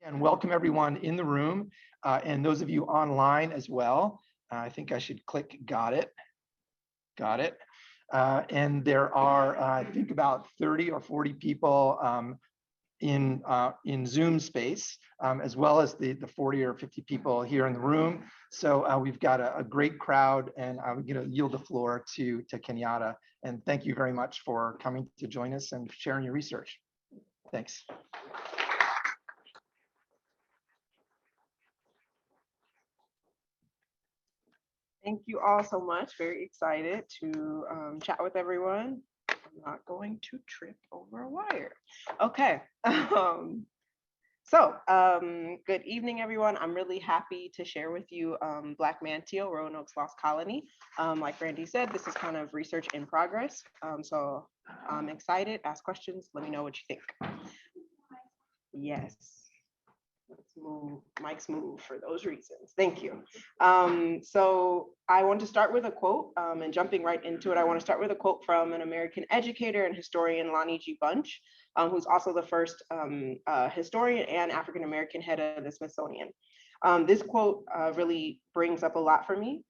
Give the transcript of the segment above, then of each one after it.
And welcome everyone in the room and those of you online as well. I think I should click got it. Got it. And there are, I think, about 30 or 40 people in Zoom space, as well as the 40 or 50 people here in the room. So we've got a great crowd, and I'm going to yield the floor to Kenyatta. And thank you very much for coming to join us and sharing your research. Thanks. Thank you all so much. Very excited to chat with everyone. I'm not going to trip over a wire. Okay. Good evening, everyone. I'm really happy to share with you Black Manteo, Roanoke's Lost Colony. Like Randy said, this is kind of research in progress. So I'm excited. Ask questions. Let me know what you think. Yes. Let's move, mics move for those reasons. Thank you. So I want to start with a quote, and jumping right into it, I want to start with a quote from an American educator and historian, Lonnie G. Bunch, who's also the first historian and African-American head of the Smithsonian. This quote really brings up a lot for me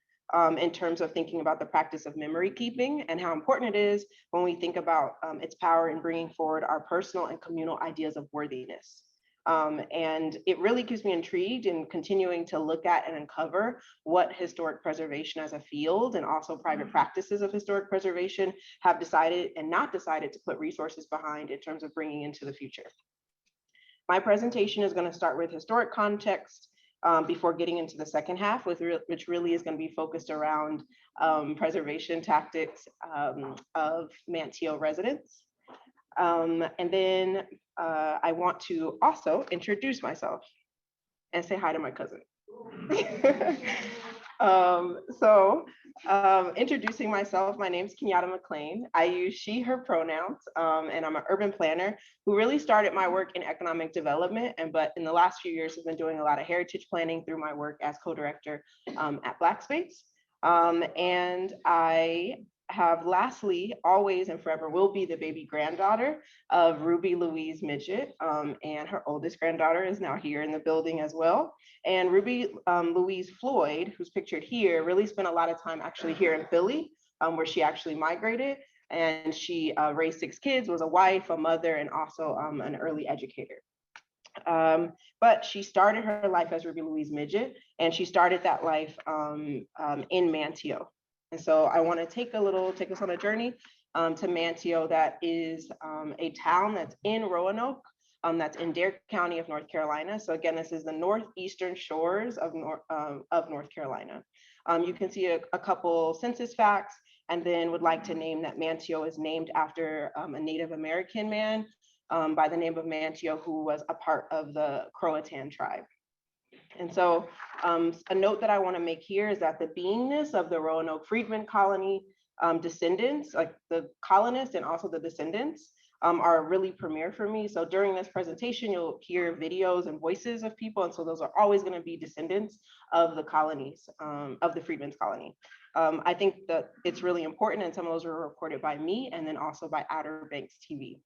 in terms of thinking about the practice of memory keeping and how important it is when we think about its power in bringing forward our personal and communal ideas of worthiness. And it really keeps me intrigued in continuing to look at and uncover what historic preservation as a field and also private practices of historic preservation have decided and not decided to put resources behind in terms of bringing into the future. My presentation is going to start with historic context before getting into the second half, which really is going to be focused around preservation tactics of Manteo residents. And then I want to also introduce myself and say hi to my cousin. Introducing myself, my name is Kenyatta McLean. I use she, her pronouns, and I'm an urban planner who really started my work in economic development, but in the last few years have been doing a lot of heritage planning through my work as co-director at Black Space. And I have lastly, always and forever will be the baby granddaughter of Ruby Louise Midget, and her oldest granddaughter is now here in the building as well. And Ruby Louise Floyd, who's pictured here, really spent a lot of time actually here in Philly, where she actually migrated, and she raised 6 kids, was a wife, a mother, and also an early educator. But she started her life as Ruby Louise Midget, and she started that life in Manteo. And so I want to take us on a journey to Manteo, that is a town that's in Roanoke, that's in Dare County of North Carolina. So again, this is the northeastern shores of North Carolina. You can see a couple census facts, and then would like to name that Manteo is named after a Native American man by the name of Manteo, who was a part of the Croatan tribe. And so a note that I want to make here is that the beingness of the Roanoke Freedman colony descendants, like the colonists and also the descendants, are really premier for me. So during this presentation, you'll hear videos and voices of people. And so those are always going to be descendants of the colonies, of the Freedmen's colony. I think that it's really important, and some of those were reported by me and then also by Outer Banks TV.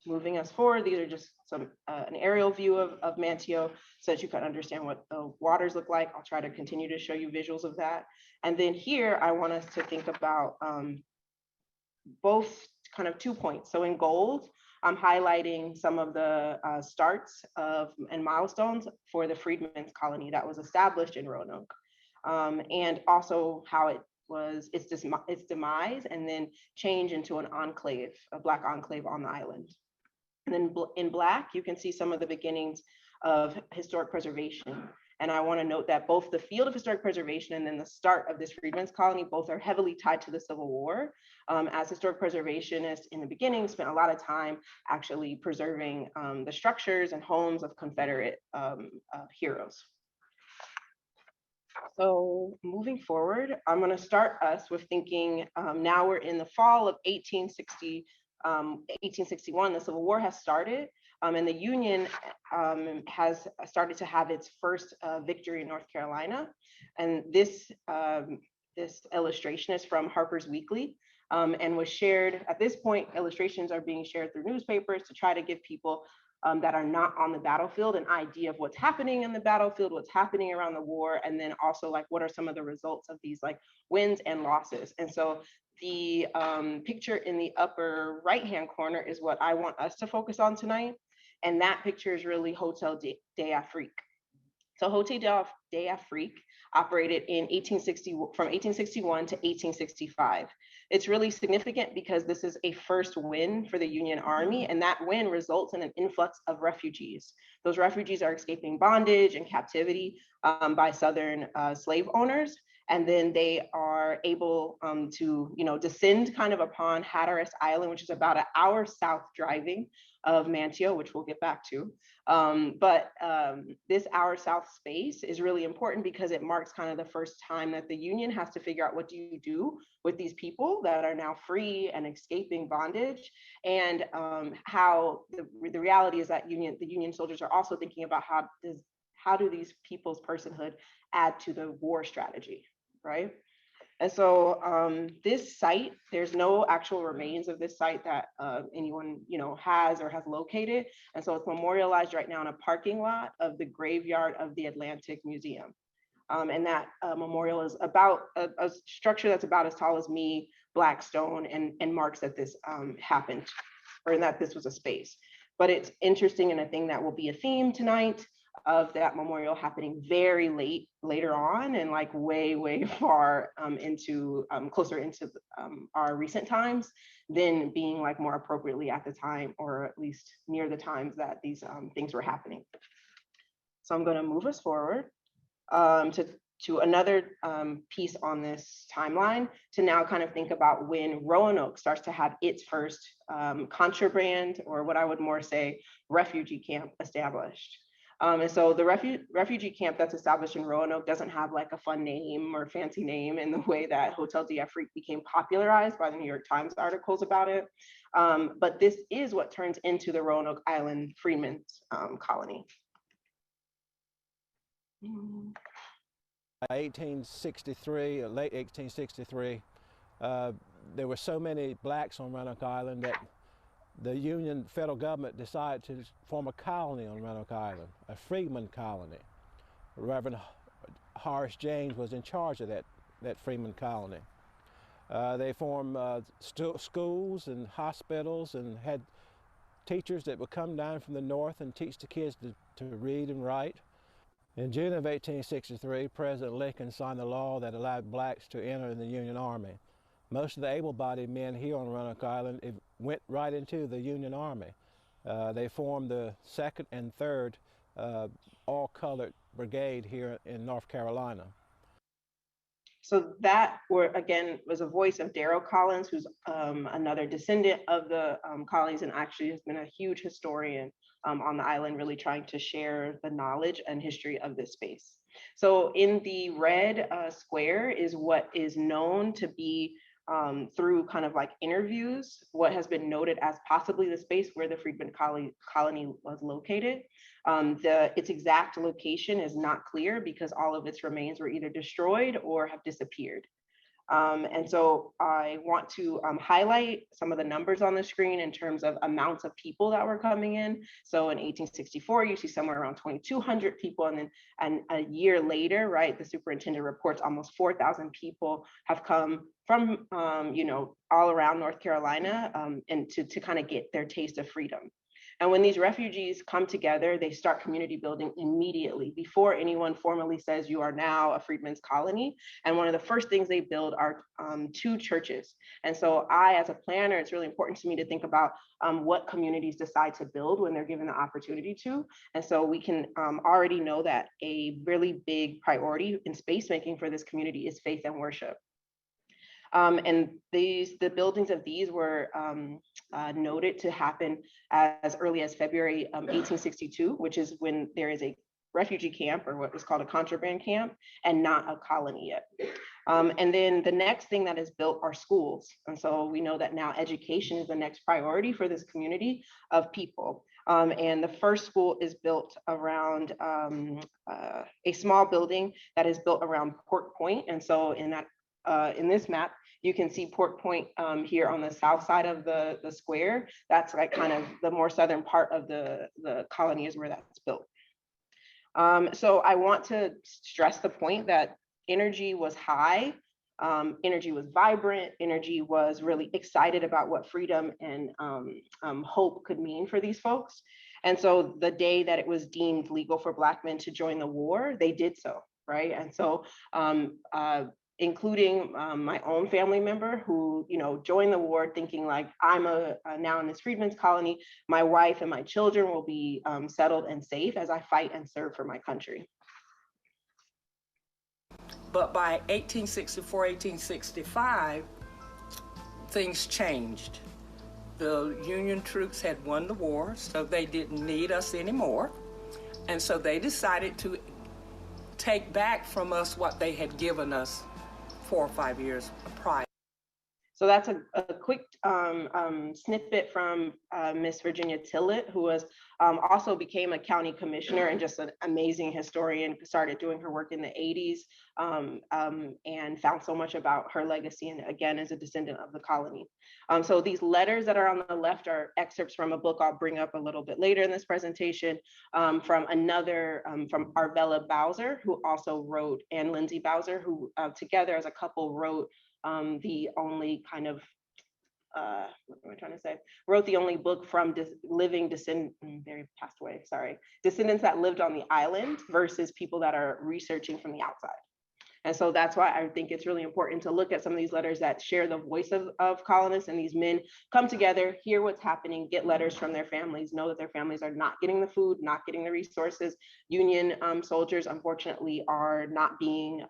Moving us forward, these are just some an aerial view of Manteo so that you can understand what the waters look like. I'll try to continue to show you visuals of that. And then here, I want us to think about both kind of 2 points. So in gold, I'm highlighting some of the starts of and milestones for the Freedmen's colony that was established in Roanoke, and also how it was its demise and then change into an enclave, a Black enclave on the island. And then in Black, you can see some of the beginnings of historic preservation. And I want to note that both the field of historic preservation and then the start of this Freedmen's colony, both are heavily tied to the Civil War. As historic preservationists in the beginning spent a lot of time actually preserving the structures and homes of Confederate heroes. So moving forward, I'm going to start us with thinking, now we're in the fall of 1861, the Civil War has started, and the Union has started to have its first victory in North Carolina. And this illustration is from Harper's Weekly. and was shared. At this point, illustrations are being shared through newspapers to try to give people that are not on the battlefield an idea of what's happening in the battlefield, what's happening around the war, and then also like what are some of the results of these like wins and losses. And so the picture in the upper right-hand corner is what I want us to focus on tonight. And that picture is really Hotel d'Afrique. So Hotel d'Afrique operated in 1860, from 1861 to 1865. It's really significant because this is a first win for the Union Army, and that win results in an influx of refugees. Those refugees are escaping bondage and captivity by Southern slave owners. And then they are able to, descend kind of upon Hatteras Island, which is about an hour south driving of Manteo, which we'll get back to. But this hour south space is really important because it marks kind of the first time that the Union has to figure out what do you do with these people that are now free and escaping bondage, and how the reality is that the Union soldiers are also thinking about how do these people's personhood add to the war strategy, right? And so this site, there's no actual remains of this site that anyone has or has located. And so it's memorialized right now in a parking lot of the graveyard of the Atlantic Museum. And that memorial is about a structure that's about as tall as me, black stone, and marks that this happened, or that this was a space. But it's interesting, and a thing that will be a theme tonight, of that memorial happening very later on, and like way far into closer into our recent times, than being like more appropriately at the time, or at least near the times that these things were happening. So I'm going to move us forward to another piece on this timeline, to now kind of think about when Roanoke starts to have its first contraband, or what I would more say refugee camp, established. And so the refugee camp that's established in Roanoke doesn't have like a fun name or fancy name in the way that Hotel d'Afrique became popularized by the New York Times articles about it. But this is what turns into the Roanoke Island Freedmen's colony. 1863, late 1863, there were so many blacks on Roanoke Island that the Union federal government decided to form a colony on Roanoke Island, a Freedman colony. Reverend Horace James was in charge of that Freedman colony. They formed schools and hospitals, and had teachers that would come down from the north and teach the kids to read and write. In June of 1863, President Lincoln signed the law that allowed blacks to enter the Union Army. Most of the able-bodied men here on Roanoke Island went right into the Union Army. They formed the 2nd and 3rd all-colored brigade here in North Carolina. So that, again, was a voice of Darrell Collins, who's another descendant of the colonies, and actually has been a huge historian on the island, really trying to share the knowledge and history of this space. So in the red square is what is known to be, through kind of like interviews, what has been noted as possibly the space where the Freedman colony was located. Its exact location is not clear because all of its remains were either destroyed or have disappeared. And so I want to highlight some of the numbers on the screen in terms of amounts of people that were coming in. So in 1864, you see somewhere around 2,200 people. And a year later, right, the superintendent reports almost 4,000 people have come from, all around North Carolina, and to kind of get their taste of freedom. And when these refugees come together, they start community building immediately before anyone formally says you are now a Freedmen's colony. And one of the first things they build are 2 churches. And so as a planner, it's really important to me to think about what communities decide to build when they're given the opportunity to. And so we can already know that a really big priority in space making for this community is faith and worship. And the buildings of these were noted to happen as early as February 1862, which is when there is a refugee camp, or what was called a contraband camp, and not a colony yet. And then the next thing that is built are schools. And so we know that now education is the next priority for this community of people. And the first school is built around a small building that is built around Port Point. And so in that in this map, you can see Port Point here on the south side of the square. That's like kind of the more southern part of the colony is where that's built. So I want to stress the point that energy was high, energy was vibrant, energy was really excited about what freedom and hope could mean for these folks. And so the day that it was deemed legal for Black men to join the war, they did so, right? And so including my own family member who, joined the war thinking like, I'm now in this freedmen's colony, my wife and my children will be settled and safe as I fight and serve for my country. But by 1864, 1865, things changed. The Union troops had won the war, so they didn't need us anymore. And so they decided to take back from us what they had given us 4 or 5 years prior. So that's a quick snippet from Miss Virginia Tillett, who was also became a county commissioner and just an amazing historian, started doing her work in the 80s and found so much about her legacy, and again, as a descendant of the colony. So these letters that are on the left are excerpts from a book I'll bring up a little bit later in this presentation from Arvella Bowser, who also wrote, and Lindsay Bowser, who together as a couple wrote the only kind of, what am I trying to say? Wrote the only book from living descendants, they passed away, sorry, descendants that lived on the island versus people that are researching from the outside. And so that's why I think it's really important to look at some of these letters that share the voice of colonists, and these men come together, hear what's happening, get letters from their families, know that their families are not getting the food, not getting the resources. Union soldiers, unfortunately, are not being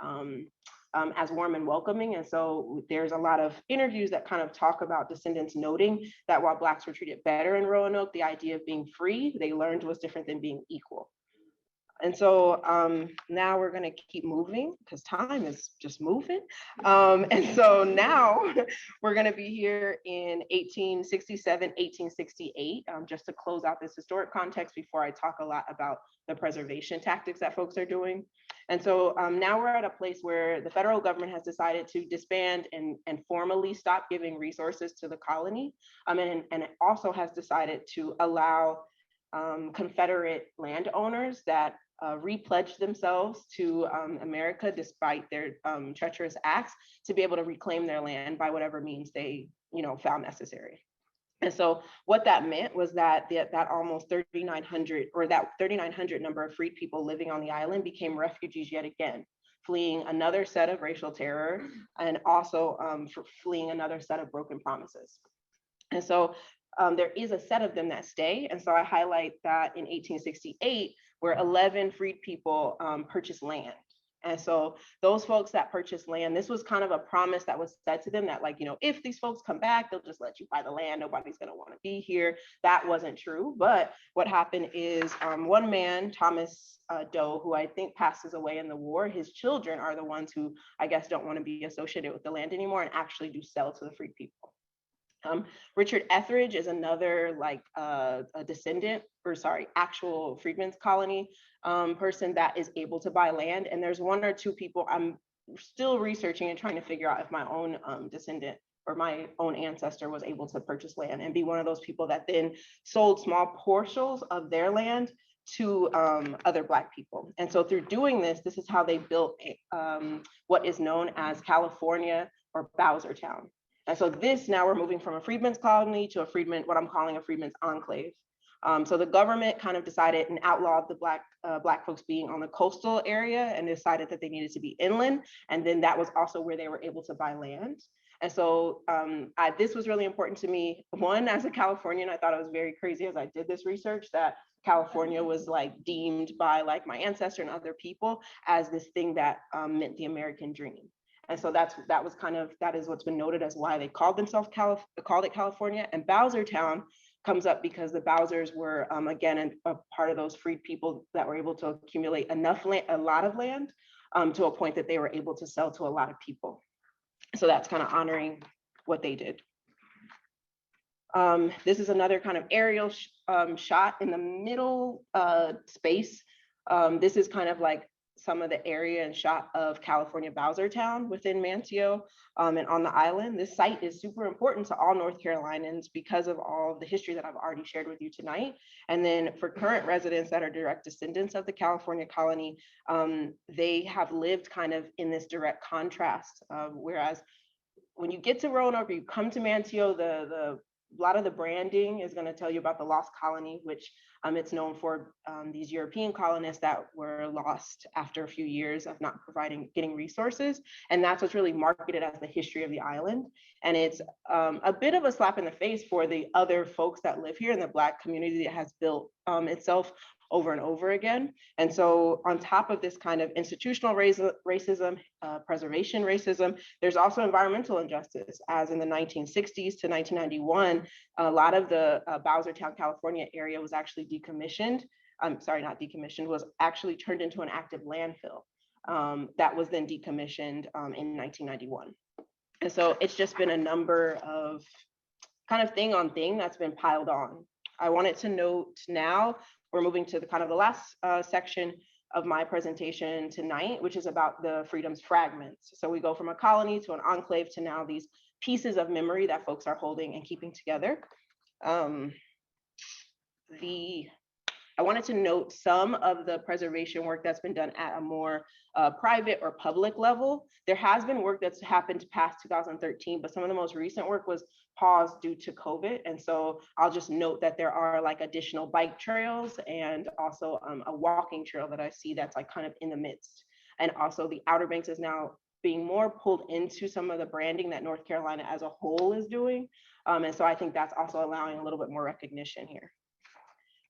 as warm and welcoming. And so there's a lot of interviews that kind of talk about descendants noting that while Blacks were treated better in Roanoke, the idea of being free, they learned was different than being equal. And so now we're going to keep moving because time is just moving. And so now we're going to be here in 1867, 1868, just to close out this historic context before I talk a lot about the preservation tactics that folks are doing. And so now we're at a place where the federal government has decided to disband and formally stop giving resources to the colony. And it also has decided to allow Confederate landowners that repledged themselves to America despite their treacherous acts to be able to reclaim their land by whatever means they found necessary. And so what that meant was that that almost 3,900 or that 3,900 number of freed people living on the island became refugees yet again, fleeing another set of racial terror and also fleeing another set of broken promises. And so there is a set of them that stay. And so I highlight that in 1868, where 11 freed people purchased land. And so those folks that purchased land, this was kind of a promise that was said to them that like, if these folks come back, they'll just let you buy the land. Nobody's going to want to be here. That wasn't true. But what happened is one man, Thomas Doe, who I think passes away in the war, his children are the ones who I guess don't want to be associated with the land anymore and actually do sell to the freed people. Richard Etheridge is another like a descendant, or sorry, actual freedmen's colony person that is able to buy land. And there's one or two people I'm still researching and trying to figure out if my own descendant or my own ancestor was able to purchase land and be one of those people that then sold small portions of their land to other Black people. And so through doing this, this is how they built what is known as California or Bowsertown. And so this, now we're moving from a freedmen's colony to what I'm calling a freedmen's enclave. So the government kind of decided and outlawed the Black folks being on the coastal area and decided that they needed to be inland. And then that was also where they were able to buy land. And so this was really important to me. One, as a Californian, I thought it was very crazy as I did this research that California was like deemed by like my ancestor and other people as this thing that meant the American dream. And so that is what's been noted as why they called it California. And Bowsertown comes up because the Bowsers were again a part of those freed people that were able to accumulate enough land, a lot of land, to a point that they were able to sell to a lot of people. So that's kind of honoring what they did. This is another kind of aerial shot in the middle space. This is kind of like some of the area and shot of California Bowsertown within Manteo and on the island. This site is super important to all North Carolinians because of all of the history that I've already shared with you tonight. And then for current residents that are direct descendants of the California colony, they have lived kind of in this direct contrast. Whereas when you get to Roanoke or you come to Manteo, a lot of the branding is going to tell you about the lost colony, which it's known for these European colonists that were lost after a few years of not getting resources. And that's what's really marketed as the history of the island. And it's a bit of a slap in the face for the other folks that live here in the Black community that has built itself over and over again. And so on top of this kind of institutional racism, preservation racism, there's also environmental injustice, as in the 1960s to 1991, a lot of the Bowsertown, California area was actually decommissioned. I'm sorry, not decommissioned, was actually turned into an active landfill that was then decommissioned in 1991. And so it's just been a number of kind of thing on thing that's been piled on. I wanted to note now, we're moving to the kind of the last section of my presentation tonight, which is about the freedom's fragments. So we go from a colony to an enclave to now these pieces of memory that folks are holding and keeping together. I wanted to note some of the preservation work that's been done at a more private or public level. There has been work that's happened past 2013, but some of the most recent work was paused due to COVID. And so I'll just note that there are like additional bike trails and also a walking trail that I see that's like kind of in the midst. And also the Outer Banks is now being more pulled into some of the branding that North Carolina as a whole is doing. And so I think that's also allowing a little bit more recognition here.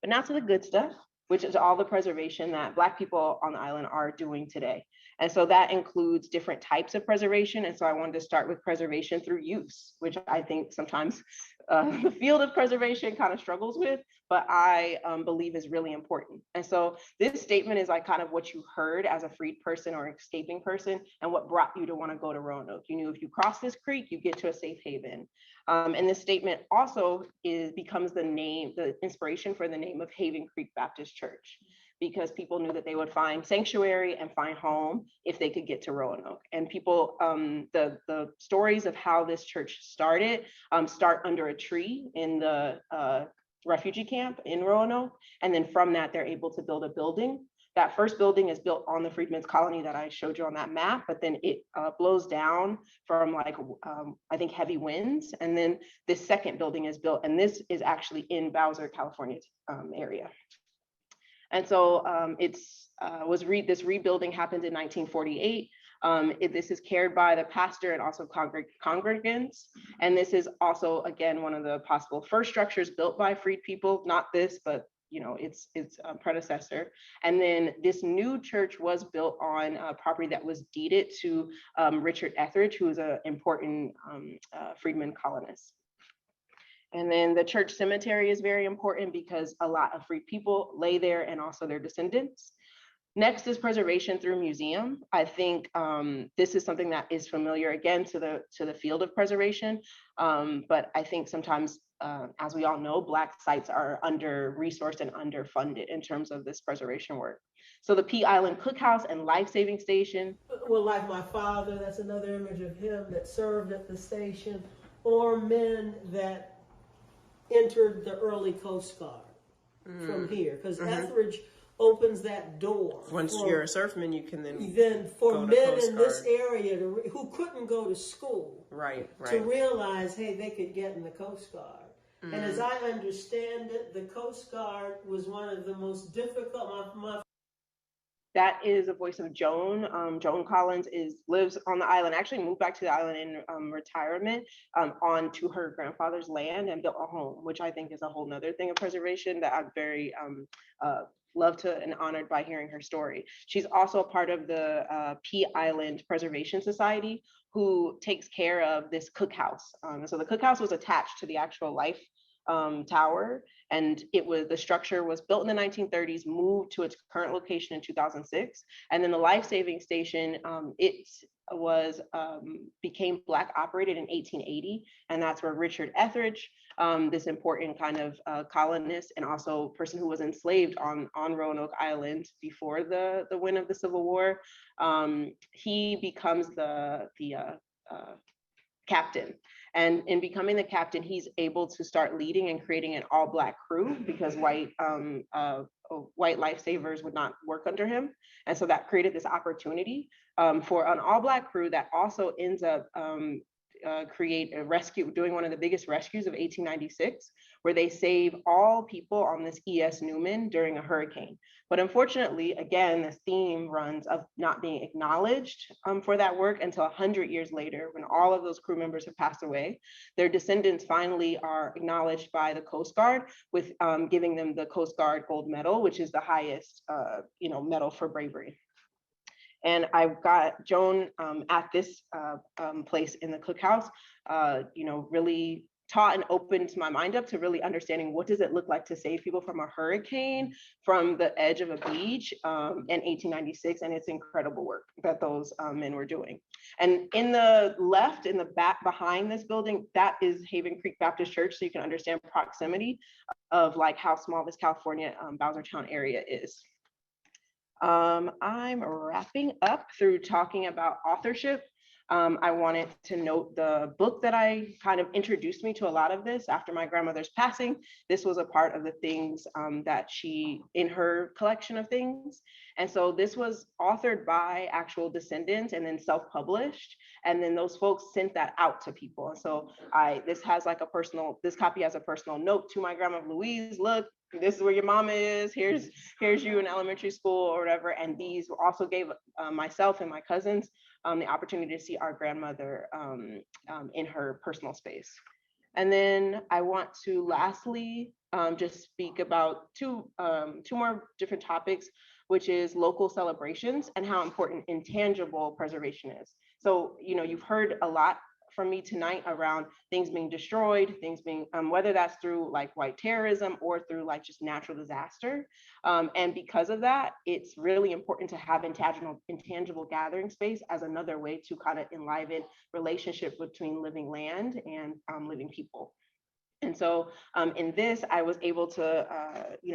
But now to the good stuff, which is all the preservation that Black people on the island are doing today. And so that includes different types of preservation. And so I wanted to start with preservation through use, which I think sometimes the field of preservation kind of struggles with, but I believe is really important. And so this statement is like kind of what you heard as a freed person or escaping person and what brought you to want to go to Roanoke. You knew if you cross this creek, you get to a safe haven. And this statement also becomes the inspiration for the name of Haven Creek Baptist Church, because people knew that they would find sanctuary and find home if they could get to Roanoke. And people, the stories of how this church started start under a tree in the refugee camp in Roanoke. And then from that, they're able to build a building. That first building is built on the Freedman's colony that I showed you on that map, but then it blows down from like, I think heavy winds. And then this second building is built, and this is actually in Bowser, California area. And so this rebuilding happened in 1948. This is cared by the pastor and also congregants. And this is also, again, one of the possible first structures built by freed people, not this, but you know, its predecessor. And then this new church was built on a property that was deeded to Richard Etheridge, who was an important freedman colonist. And then the church cemetery is very important because a lot of freed people lay there and also their descendants. Next is preservation through museum. I think this is something that is familiar again to the field of preservation, but I think sometimes, as we all know, Black sites are under-resourced and underfunded in terms of this preservation work. So the Pea Island Cookhouse and Life-Saving Station. Well, like my father, that's another image of him that served at the station, or men that entered the early Coast Guard from here, because Etheridge opens that door. Once you're a surfman, you can then for men in this area who couldn't go to school, right, to realize, hey, they could get in the Coast Guard. And as I understand it, the Coast Guard was one of the most difficult. That is the voice of Joan. Joan Collins lives on the island, actually moved back to the island in retirement onto her grandfather's land and built a home, which I think is a whole nother thing of preservation that I'm very loved to and honored by hearing her story. She's also a part of the Pea Island Preservation Society, who takes care of this cookhouse. So the cookhouse was attached to the actual Life Tower, and the structure was built in the 1930s, moved to its current location in 2006, and then the Life-Saving Station, became Black operated in 1880, and that's where Richard Etheridge, this important kind of colonist and also person who was enslaved on Roanoke Island before the win of the Civil War, he becomes the captain. And in becoming the captain, he's able to start leading and creating an all-Black crew because white lifesavers would not work under him. And so that created this opportunity for an all-Black crew that also ends up doing one of the biggest rescues of 1896, where they save all people on this E.S. Newman during a hurricane. But unfortunately, again, this theme runs of not being acknowledged for that work until 100 years later, when all of those crew members have passed away. Their descendants finally are acknowledged by the Coast Guard with giving them the Coast Guard Gold Medal, which is the highest medal for bravery. And I've got Joan at this place in the cookhouse, really taught and opened my mind up to really understanding what does it look like to save people from a hurricane from the edge of a beach in 1896. And it's incredible work that those men were doing. And in the left, in the back behind this building, that is Haven Creek Baptist Church. So you can understand proximity of like how small this California Bowsertown area is. I'm wrapping up through talking about authorship. I wanted to note the book that I kind of introduced me to a lot of this after my grandmother's passing. This was a part of the things that she, in her collection of things. And so this was authored by actual descendants and then self-published. And then those folks sent that out to people. And so this copy has a personal note to my grandma Louise. Look, this is where your mama is. Here's you in elementary school or whatever. And these also gave myself and my cousins the opportunity to see our grandmother in her personal space. And then I want to lastly just speak about two more different topics, which is local celebrations and how important intangible preservation is. So, you've heard a lot from me tonight around things being destroyed, things being, whether that's through like white terrorism or through like just natural disaster. And because of that, it's really important to have intangible gathering space as another way to kind of enliven relationship between living land and living people. And so in this, I was able to,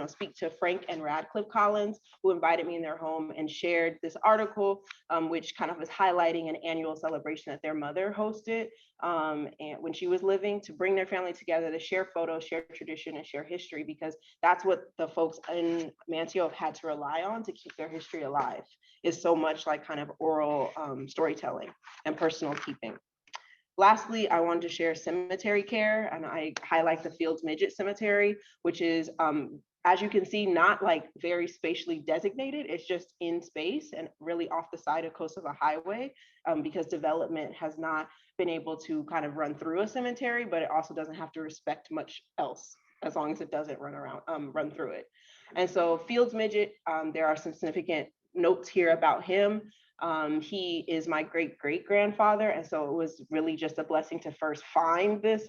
speak to Frank and Radcliffe Collins, who invited me in their home and shared this article, which kind of was highlighting an annual celebration that their mother hosted and when she was living, to bring their family together, to share photos, share tradition, and share history, because that's what the folks in Manteo have had to rely on to keep their history alive, is so much like kind of oral storytelling and personal keeping. Lastly, I wanted to share cemetery care, and I highlight the Fields Midget Cemetery, which is, as you can see, not like very spatially designated. It's just in space and really off the side of coast of a highway, because development has not been able to kind of run through a cemetery, but it also doesn't have to respect much else as long as it doesn't run through it. And so Fields Midget, there are some significant notes here about him. He is my great-great-grandfather, and so it was really just a blessing to first find this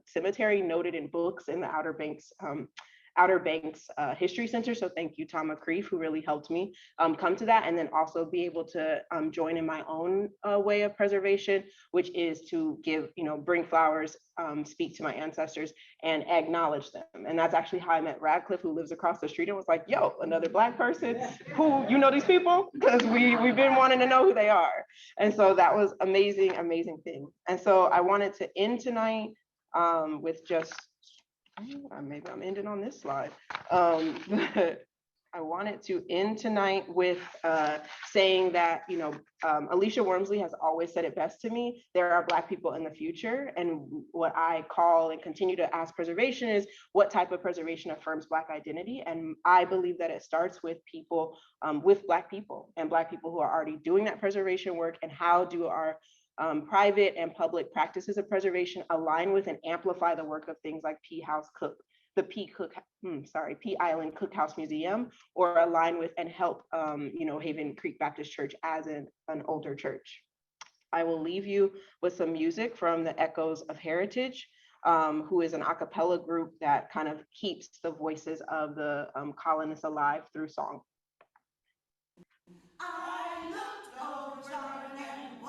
cemetery noted in books in the Outer Banks History Center. So thank you, Tom McCreef, who really helped me come to that, and then also be able to join in my own way of preservation, which is to bring flowers, speak to my ancestors, and acknowledge them. And that's actually how I met Radcliffe, who lives across the street, and was like, yo, another Black person who, these people? Because we've been wanting to know who they are. And so that was amazing, amazing thing. And so I wanted to end with just, maybe I'm ending on this slide. But I wanted to end tonight with saying that, Alicia Wormsley has always said it best to me: there are Black people in the future. And what I call and continue to ask preservation is, what type of preservation affirms Black identity? And I believe that it starts with people, with Black people, and Black people who are already doing that preservation work. And how do our private and public practices of preservation align with and amplify the work of things like P Island Cookhouse Museum, or align with and help Haven Creek Baptist Church as an older church. I will leave you with some music from the Echoes of Heritage, who is an a cappella group that kind of keeps the voices of the colonists alive through song. I looked over Jordan and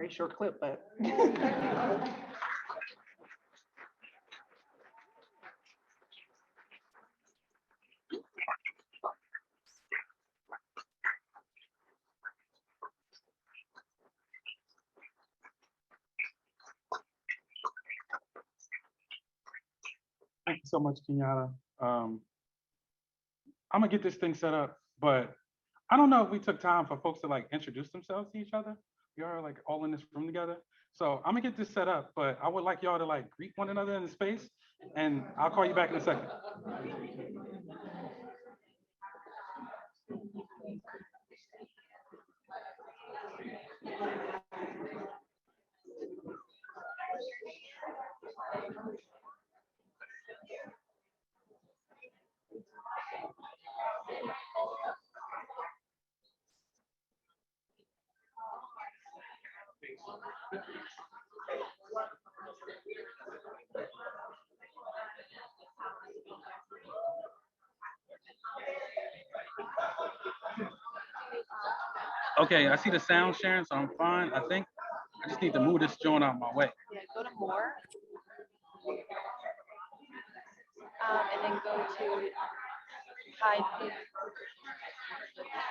Sorry, short clip, but. Thank you so much, Kenyatta. I'm gonna get this thing set up, but I don't know if we took time for folks to like introduce themselves to each other. We are like all in this room together. So I'm gonna get this set up, but I would like y'all to like greet one another in the space, and I'll call you back in a second. Okay, I see the sound sharing, so I'm fine. I think I just need to move this joint out of my way. Yeah, go to more. And then go to hide video.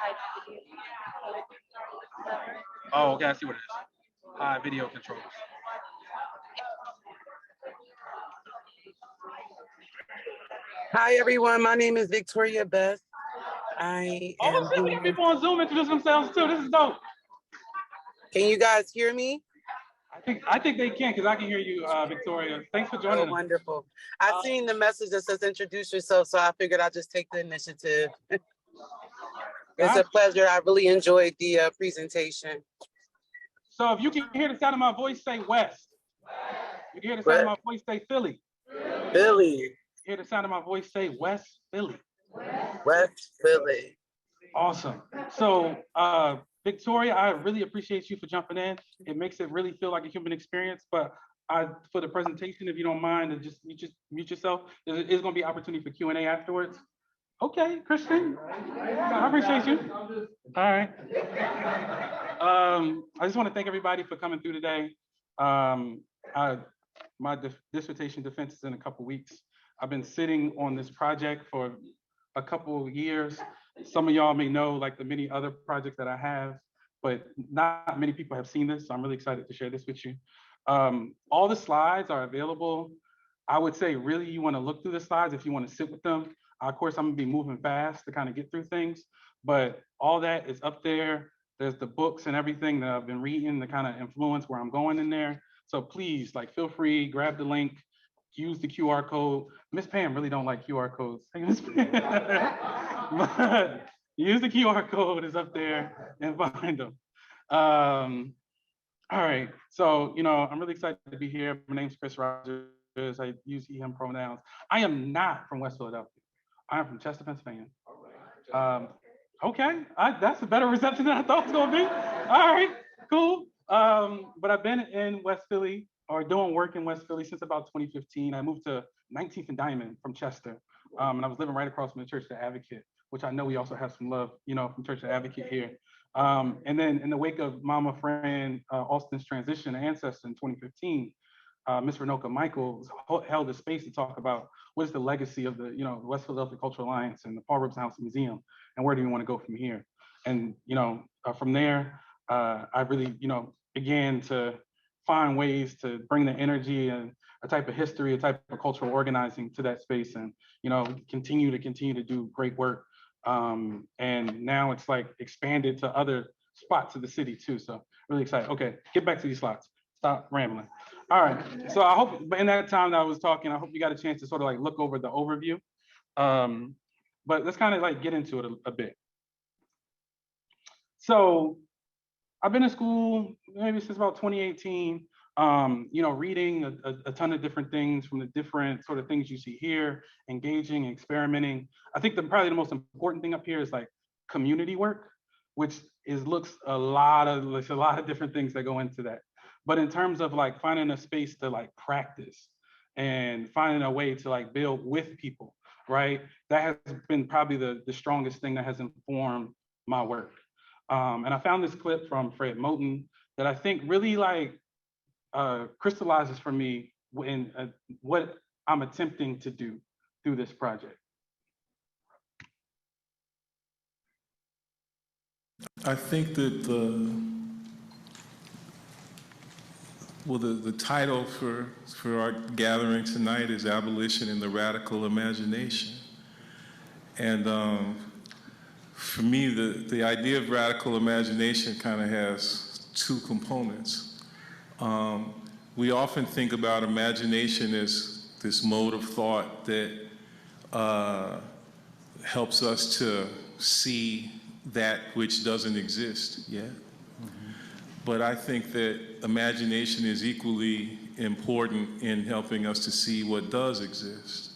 Hide video. Oh, okay, I see what it is. High video controls. Hi everyone, my name is Victoria Beth. I Oh am shit, we got people on Zoom introduce themselves too. This is dope. Can you guys hear me? I think they can because I can hear you, Victoria. Thanks for joining us. Wonderful. I seen the message that says introduce yourself, so I figured I'd just take the initiative. It's a pleasure. I really enjoyed the presentation. So if you can hear the sound of my voice, say West. You can hear the sound of my voice, say Philly. Philly. Hear the sound of my voice, say West Philly. West Philly. Awesome. So Victoria, I really appreciate you for jumping in. It makes it really feel like a human experience. But for the presentation, if you don't mind, and you just mute yourself. There's going to be opportunity for Q&A afterwards. Okay, Christian. I appreciate you. All right. I just want to thank everybody for coming through today. My dissertation defense is in a couple weeks. I've been sitting on this project for a couple of years. Some of y'all may know like the many other projects that I have, but not many people have seen this. So I'm really excited to share this with you. All the slides are available. I would say really you want to look through the slides if you want to sit with them. Of course, I'm gonna be moving fast to kind of get through things, but all that is up there. There's the books and everything that I've been reading to kind of influence where I'm going in there. So please, like, feel free, grab the link, use the QR code. Miss Pam really don't like QR codes. Hey, Miss Pam. But use the QR code, is up there, and find them. All right, so, I'm really excited to be here. My name's Chris Rogers. I use he, him pronouns. I am not from West Philadelphia. I'm from Chester, Pennsylvania. Okay, that's a better reception than I thought it was gonna be. All right, cool. But I've been in West Philly or doing work in West Philly since about 2015. I moved to 19th and Diamond from Chester, and I was living right across from the Church of the Advocate, which I know we also have some love, from Church of the Advocate here. And then in the wake of Mama Fran Austin's transition to Ancestor in 2015, Ms. Renoka Michaels held a space to talk about what is the legacy of the, West Philadelphia Cultural Alliance and the Paul Robeson Museum, and where do we want to go from here? And, from there, I really, began to find ways to bring the energy and a type of history, a type of cultural organizing to that space, and, continue to do great work. And now it's like expanded to other spots of the city too. So really excited. Okay, get back to these slides. Stop rambling. All right, so I hope in that time that I was talking, I hope you got a chance to sort of like look over the overview. But let's kind of like get into it a bit. So I've been in school maybe since about 2018, reading a ton of different things from the different sort of things you see here, engaging, experimenting. I think probably the most important thing up here is like community work, which looks a lot of different things that go into that. But in terms of like finding a space to like practice and finding a way to like build with people, right? That has been probably the strongest thing that has informed my work. And I found this clip from Fred Moten, that I think really like crystallizes for me in what I'm attempting to do through this project. I think that the title for our gathering tonight is Abolition in the Radical Imagination. And for me, the idea of radical imagination kind of has two components. We often think about imagination as this mode of thought that helps us to see that which doesn't exist yet. But I think that imagination is equally important in helping us to see what does exist.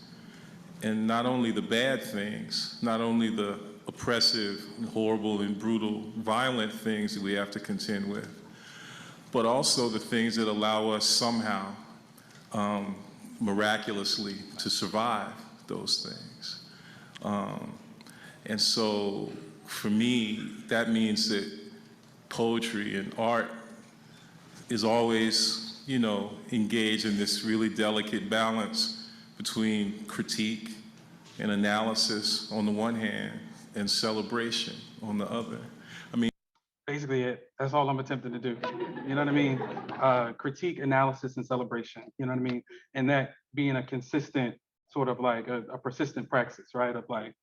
And not only the bad things, not only the oppressive, horrible, and brutal, violent things that we have to contend with, but also the things that allow us somehow, miraculously, to survive those things. And so, for me, that means that poetry and art is always, you know, engaged in this really delicate balance between critique and analysis on the one hand and celebration on the other. I mean, basically it. That's all I'm attempting to do. You know what I mean? Critique, analysis, and celebration. You know what I mean? And that being a consistent sort of like a persistent praxis, right? Of like,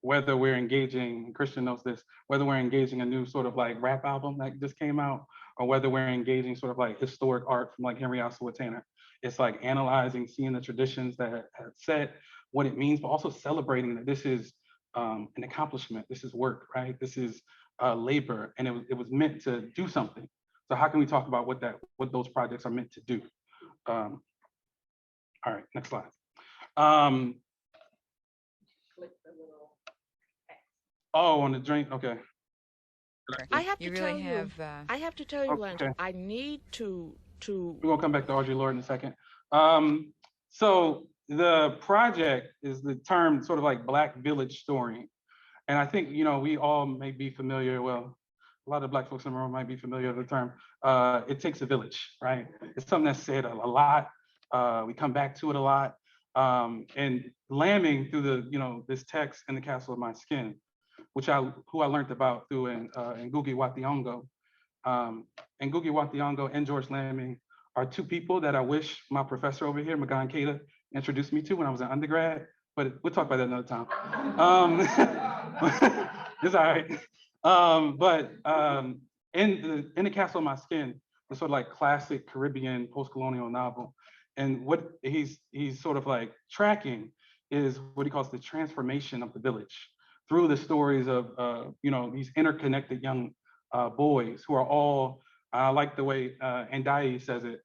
whether we're engaging, Christian knows this, whether we're engaging a new sort of like rap album that just came out, or whether we're engaging sort of like historic art from like Henry Ossawa Tanner. It's like analyzing, seeing the traditions that have set, what it means, but also celebrating that this is an accomplishment, this is work, right? This is labor, and it was meant to do something. So how can we talk about what those projects are meant to do? All right, next slide. Oh, on the drink, okay. I have to tell you, Lance, Okay. I need to. We're gonna come back to Audre Lorde in a second. So the project is the term sort of like Black village story. And I think, you know, we all may be familiar, well, a lot of Black folks in the room might be familiar with the term. It takes a village, right? It's something that's said a lot. We come back to it a lot. And lambing through the, you know, this text in the Castle of My Skin, who I learned about through in Ngugi wa Thiong'o. And Ngugi wa Thiong'o and George Lambing are two people that I wish my professor over here, Kenyatta, introduced me to when I was an undergrad, but we'll talk about that another time. It's all right. In the Castle of My Skin, the sort of like classic Caribbean post-colonial novel, and what he's sort of like tracking is what he calls the transformation of the village through the stories of you know, these interconnected young boys who are all, I like the way Ndai says it,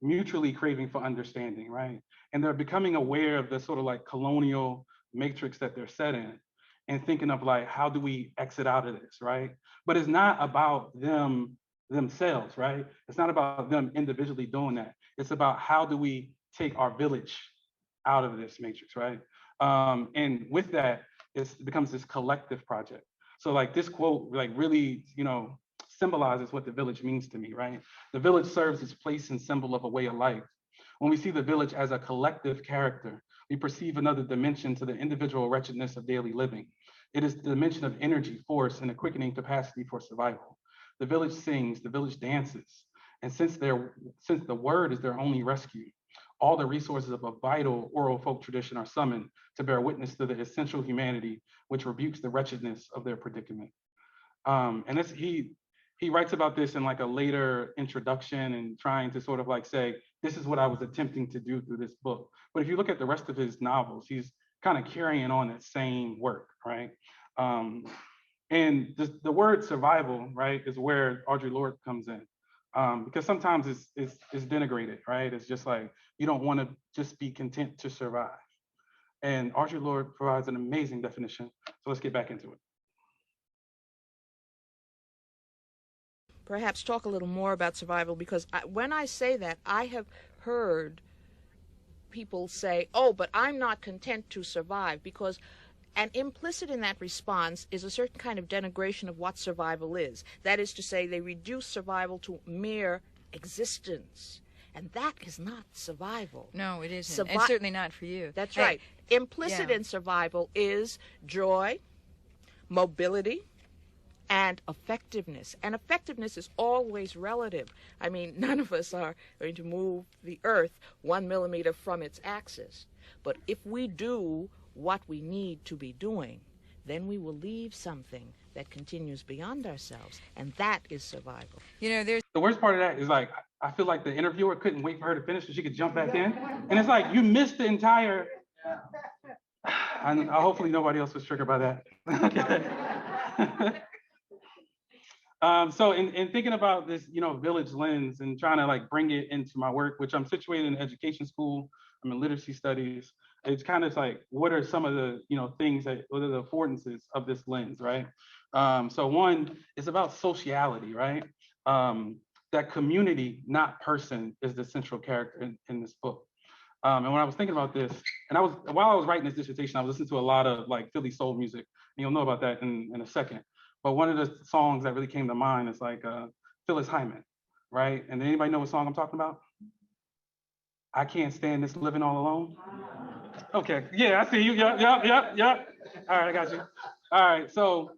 mutually craving for understanding, right? And they're becoming aware of the sort of like colonial matrix that they're set in, and thinking of like, how do we exit out of this, right? But it's not about themselves, right? It's not about them individually doing that. It's about how do we take our village out of this matrix, right? And with that, it becomes this collective project. So like this quote, like really, you know, symbolizes what the village means to me, right? The village serves as place and symbol of a way of life. When we see the village as a collective character, we perceive another dimension to the individual wretchedness of daily living. It is the dimension of energy, force, and a quickening capacity for survival. The village sings, the village dances, and since the word is their only rescue, all the resources of a vital oral folk tradition are summoned to bear witness to the essential humanity which rebukes the wretchedness of their predicament. And he writes about this in like a later introduction and trying to sort of like say, this is what I was attempting to do through this book. But if you look at the rest of his novels, he's kind of carrying on that same work, right? And the word survival, right, is where Audre Lorde comes in. Because sometimes it's denigrated, right? It's just like, you don't want to just be content to survive. And Audre Lorde provides an amazing definition. So let's get back into it. Perhaps talk a little more about survival, because when I say that, I have heard people say, oh, but I'm not content to survive, because And implicit in that response is a certain kind of denigration of what survival is. That is to say, they reduce survival to mere existence. And that is not survival. No, it isn't. And certainly not for you. That's right. Implicit in survival is joy, mobility, and effectiveness. And effectiveness is always relative. I mean, none of us are going to move the Earth 1 millimeter from its axis. But if we do what we need to be doing, then we will leave something that continues beyond ourselves, and that is survival. You know, there's the worst part of that is like, I feel like the interviewer couldn't wait for her to finish so she could jump back in. And it's like, you missed the entire, and hopefully nobody else was triggered by that. So in thinking about this, village lens and trying to like bring it into my work, which I'm situated in education school, I'm in literacy studies. It's kind of like, what are some of the, things what are the affordances of this lens, right? So one is about sociality, right? That community, not person, is the central character in this book. And when I was thinking about this, and while I was writing this dissertation, I was listening to a lot of like Philly soul music, and you'll know about that in a second. But one of the songs that really came to mind is like Phyllis Hyman, right? And anybody know what song I'm talking about? I Can't Stand This Living All Alone. Okay, yeah, I see you. Yep. All right, I got you. All right, so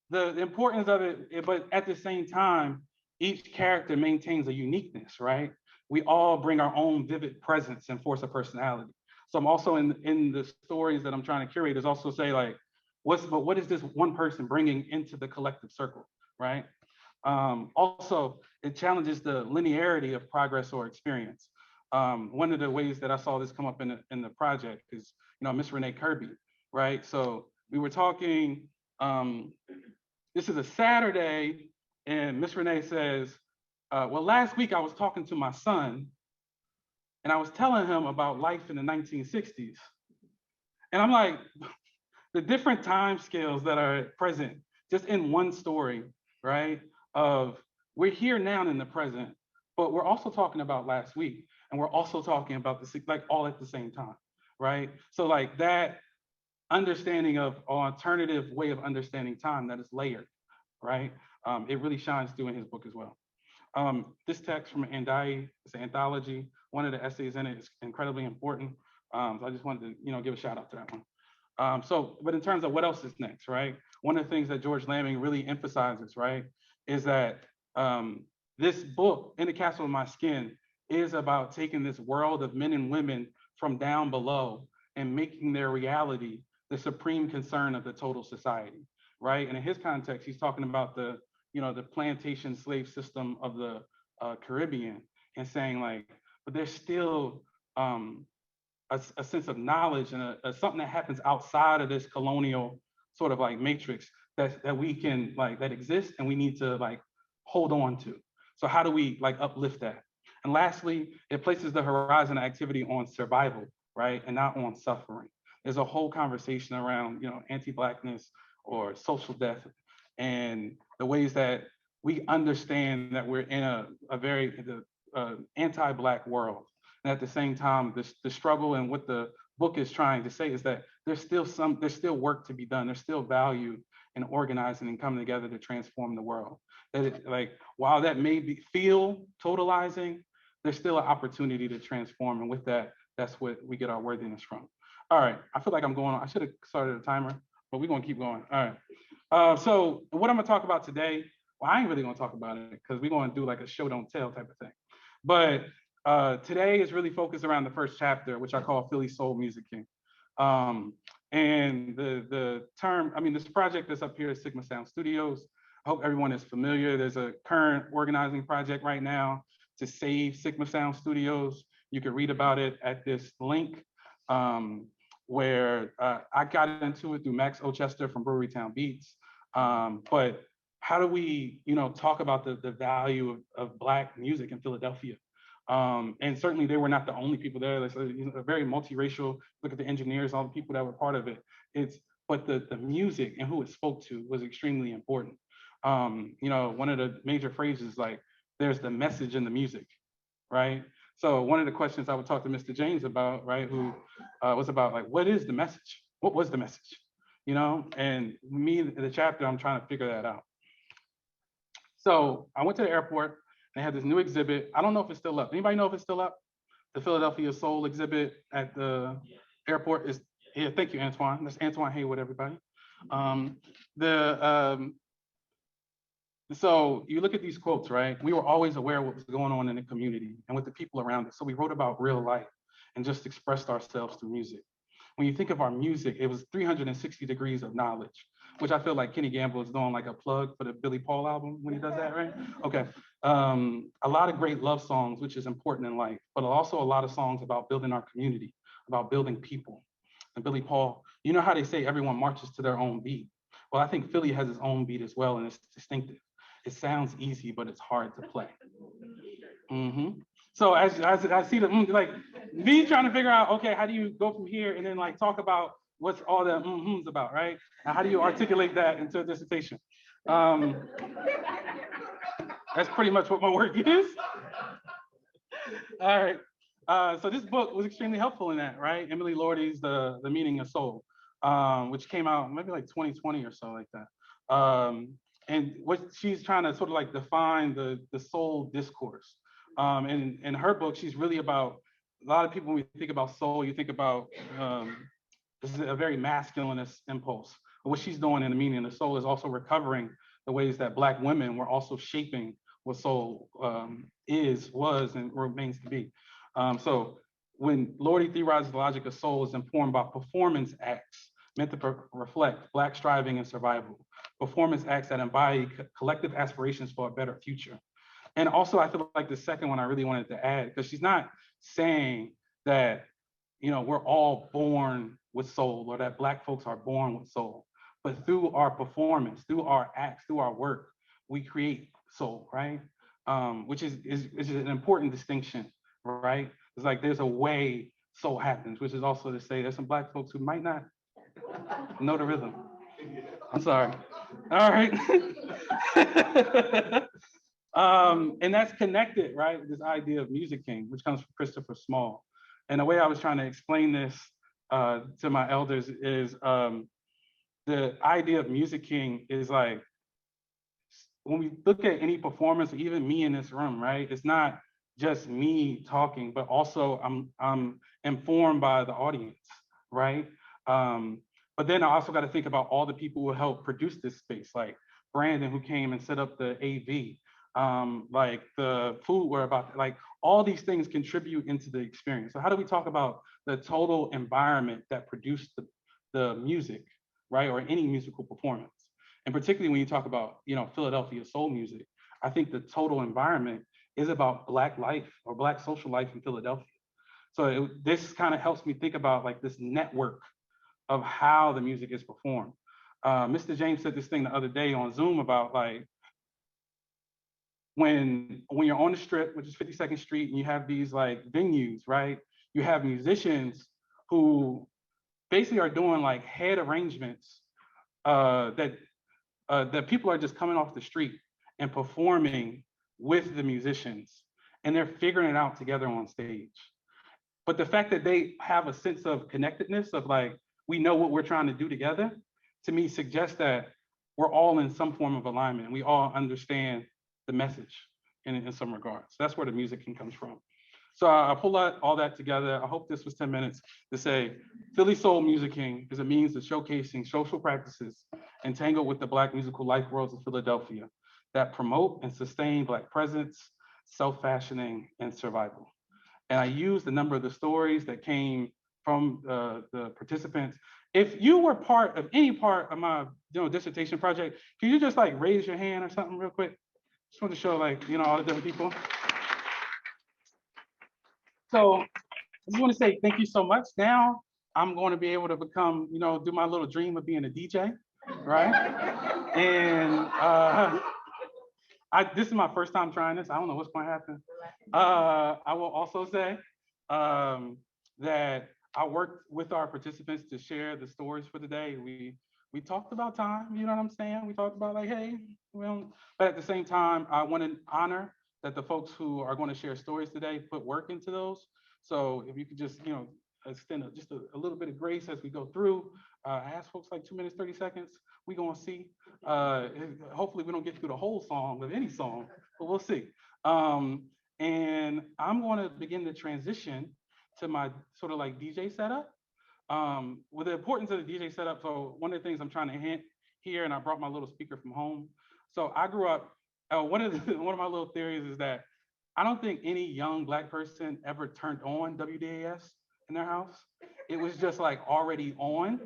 the importance of it, but at the same time, each character maintains a uniqueness, right? We all bring our own vivid presence and force of personality. So I'm also in the stories that I'm trying to curate is also say like, what is this one person bringing into the collective circle, right? Also, it challenges the linearity of progress or experience. One of the ways that I saw this come up in the project is, Miss Renee Kirby, right? So we were talking, this is a Saturday, and Miss Renee says, well, last week I was talking to my son, and I was telling him about life in the 1960s. And I'm like, the different time scales that are present just in one story, right? Of we're here now in the present, but we're also talking about last week, and we're also talking about like all at the same time, right? So like that understanding of alternative way of understanding time that is layered, right? It really shines through in his book as well. This text from Andai, it's an anthology. One of the essays in it is incredibly important. So I just wanted to, give a shout out to that one. But in terms of what else is next, right? One of the things that George Lamming really emphasizes, right, is that this book, In the Castle of My Skin, is about taking this world of men and women from down below and making their reality the supreme concern of the total society, right? And in his context, he's talking about the plantation slave system of the Caribbean and saying like, but there's still a sense of knowledge and something that happens outside of this colonial sort of like matrix that we can like that exists and we need to like hold on to. So how do we like uplift that? And lastly, it places the horizon of activity on survival, right, and not on suffering. There's a whole conversation around anti-Blackness or social death and the ways that we understand that we're in a very anti-Black world. And at the same time, the struggle and what the book is trying to say is that there's still work to be done. There's still value in organizing and coming together to transform the world. That while that may feel totalizing, there's still an opportunity to transform. And with that, that's what we get our worthiness from. All right, I feel like I'm going on. I should have started a timer, but we're gonna keep going. All right. So what I'm gonna talk about today, well, I ain't really gonna talk about it because we're gonna do like a show don't tell type of thing. But today is really focused around the first chapter, which I call Philly Soul Music King. And the term, this project that's up here is Sigma Sound Studios. I hope everyone is familiar. There's a current organizing project right now to save Sigma Sound Studios. You can read about it at this link where I got into it through Max Ochester from Brewery Town Beats. But how do we, talk about the value of Black music in Philadelphia? And certainly they were not the only people there. It's a very multiracial, look at the engineers, all the people that were part of it. But the music and who it spoke to was extremely important. One of the major phrases, like, there's the message in the music, right? So one of the questions I would talk to Mr. James about, right, who was about like, what is the message? What was the message? you know, and me, the chapter, I'm trying to figure that out. So I went to the airport. They had this new exhibit. I don't know if it's still up. Anybody know if it's still up? The Philadelphia Soul exhibit at the airport is, yeah, thank you, Antoine. That's Antoine Haywood, everybody. So you look at these quotes, right? We were always aware of what was going on in the community and with the people around us. So we wrote about real life and just expressed ourselves through music. When you think of our music, it was 360 degrees of knowledge, which I feel like Kenny Gamble is doing like a plug for the Billy Paul album when he does that, right? Okay. A lot of great love songs, which is important in life, but also a lot of songs about building our community, about building people. And Billy Paul, you know how they say everyone marches to their own beat? Well, I think Philly has its own beat as well, and it's distinctive. It sounds easy, but it's hard to play. So as I see the, like me trying to figure out, okay, how do you go from here and then like talk about what's all the about, right? And how do you articulate that into a dissertation? That's pretty much what my work is. All right. So this book was extremely helpful in that, right? Emily Lordy's The Meaning of Soul, which came out maybe like 2020 or so like that. And what she's trying to sort of like define the soul discourse. And in her book, she's really about, a lot of people, when we think about soul, you think about, this is a very masculinist impulse. But what she's doing in The Meaning of the Soul is also recovering the ways that Black women were also shaping what soul was, and remains to be. So when Lordy theorizes the logic of soul is informed by performance acts meant to reflect Black striving and survival. Performance acts that embody collective aspirations for a better future. And also, I feel like the second one I really wanted to add, because she's not saying that, you know, we're all born with soul or that Black folks are born with soul, but through our performance, through our acts, through our work, we create soul, right? Which is an important distinction, right? It's like there's a way soul happens, which is also to say there's some Black folks who might not know the rhythm. I'm sorry. All right. And that's connected, right, with this idea of Music King, which comes from Christopher Small. And the way I was trying to explain this to my elders is the idea of Music King is like, when we look at any performance, even me in this room, right, it's not just me talking, but also I'm informed by the audience, right? But then I also got to think about all the people who helped produce this space, like Brandon, who came and set up the AV, like the food we're about, like all these things contribute into the experience. So how do we talk about the total environment that produced the music, right? Or any musical performance? And particularly when you talk about, you know, Philadelphia soul music, I think the total environment is about Black life or Black social life in Philadelphia. So this kind of helps me think about like this network of how the music is performed. Mr. James said this thing the other day on Zoom about like, when you're on the Strip, which is 52nd Street, and you have these like venues, right? You have musicians who basically are doing like head arrangements that people are just coming off the street and performing with the musicians, and they're figuring it out together on stage. But the fact that they have a sense of connectedness of like, we know what we're trying to do together, to me suggests that we're all in some form of alignment. We all understand the message in some regards. That's where the music comes from. So I pull all that together. I hope this was 10 minutes to say, Philly Soul Music King is a means of showcasing social practices entangled with the Black musical life worlds of Philadelphia that promote and sustain Black presence, self-fashioning, and survival. And I used a number of the stories that came from the participants. If you were part of any part of my dissertation project, can you just like raise your hand or something real quick? Just want to show like, all the different people. So I just want to say thank you so much. Now I'm going to be able to become, do my little dream of being a DJ, right? And this is my first time trying this. I don't know what's going to happen. I will also say that I worked with our participants to share the stories for the day. We talked about time, you know what I'm saying? We talked about like, hey, but at the same time, I want to honor that the folks who are going to share stories today put work into those. So if you could just, extend just a little bit of grace as we go through. I asked folks like 2 minutes, 30 seconds. We gonna see. Hopefully we don't get through the whole song with any song, but we'll see. And I'm gonna begin to transition to my sort of like DJ setup. With the importance of the DJ setup, so one of the things I'm trying to hint here, and I brought my little speaker from home. So I grew up, one of my little theories is that I don't think any young Black person ever turned on WDAS in their house. It was just like already on.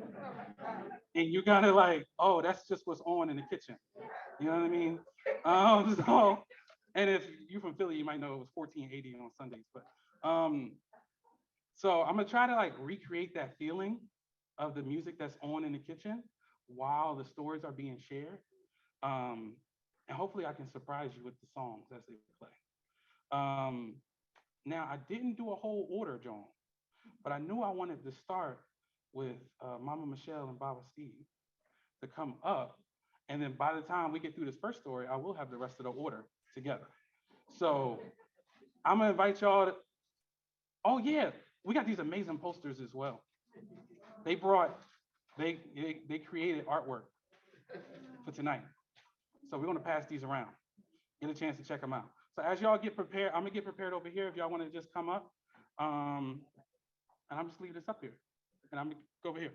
And you kind of like, oh, that's just what's on in the kitchen. You know what I mean? And if you're from Philly, you might know it was 1480 on Sundays. But so I'm gonna try to like recreate that feeling of the music that's on in the kitchen while the stories are being shared. And hopefully I can surprise you with the songs as they play. Now I didn't do a whole order, John, but I knew I wanted to start with Mama Michelle and Baba Steve to come up. And then by the time we get through this first story, I will have the rest of the order together. So I'm gonna invite y'all to, oh yeah, we got these amazing posters as well. They created artwork for tonight. So we're gonna pass these around. Get a chance to check them out. So as y'all get prepared, I'm gonna get prepared over here if y'all wanna just come up. And I'm just leave this up here. And I'm gonna go over here.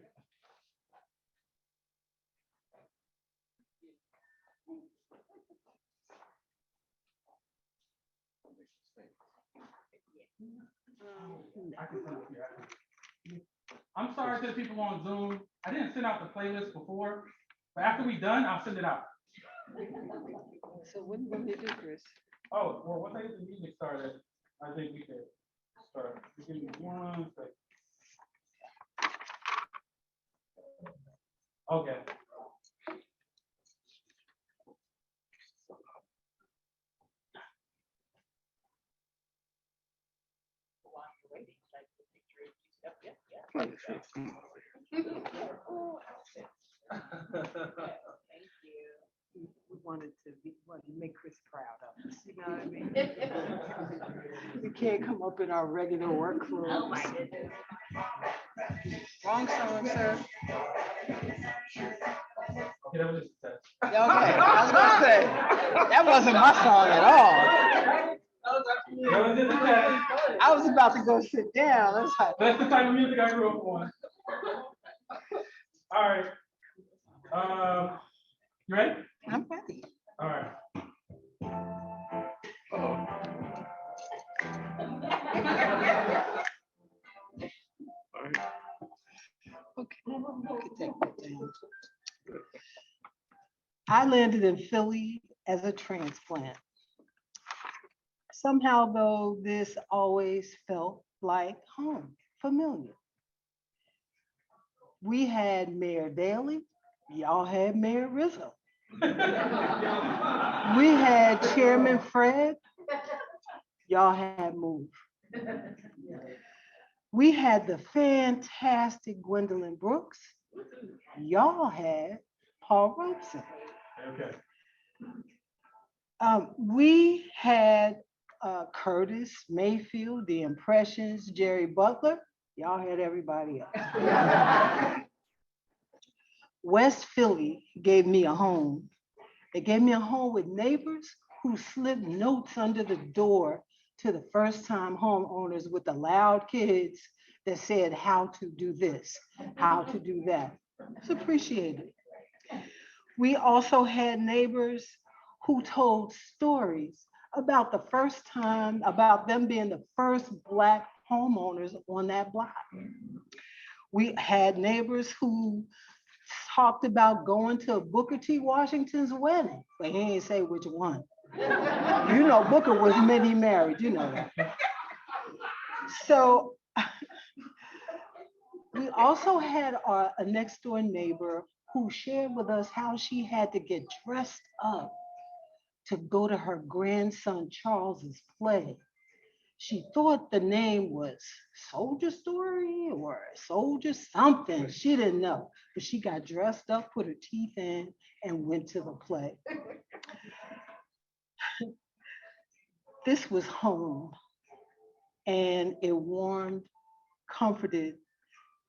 I'm sorry to the people on Zoom. I didn't send out the playlist before, but after we're done, I'll send it out. So when will you do, Chris? Oh, well, what day is the music started? I think we could start. Give me 1 second. Okay. Thank you. We wanted to make Chris proud of us, you know what I mean? We can't come up in our regular work clothes. Oh my goodness. Wrong song, sir. Okay, that was just a test. Okay, I was gonna say, that wasn't my song at all. I was about to go sit down. That's the type of music I grew up on. All right. You ready? I'm ready. All right. Okay, I can take that down. I landed in Philly as a transplant. Somehow, though, this always felt like home, familiar. We had Mayor Daley, y'all had Mayor Rizzo. We had Chairman Fred, y'all had Move. We had the fantastic Gwendolyn Brooks, y'all had Paul Robeson. Okay. We had Curtis Mayfield, The Impressions, Jerry Butler. Y'all had everybody else. West Philly gave me a home. They gave me a home with neighbors who slipped notes under the door to the first-time homeowners with the loud kids that said how to do this, how to do that. It's appreciated. We also had neighbors who told stories about the first time, about them being the first Black homeowners on that block. We had neighbors who talked about going to Booker T. Washington's wedding, but he ain't say which one. You know, Booker was many married, you know that. So we also had a next door neighbor who shared with us how she had to get dressed up to go to her grandson Charles's play. She thought the name was Soldier Story or Soldier something. She didn't know, but she got dressed up, put her teeth in, and went to the play. This was home, and it warmed comforted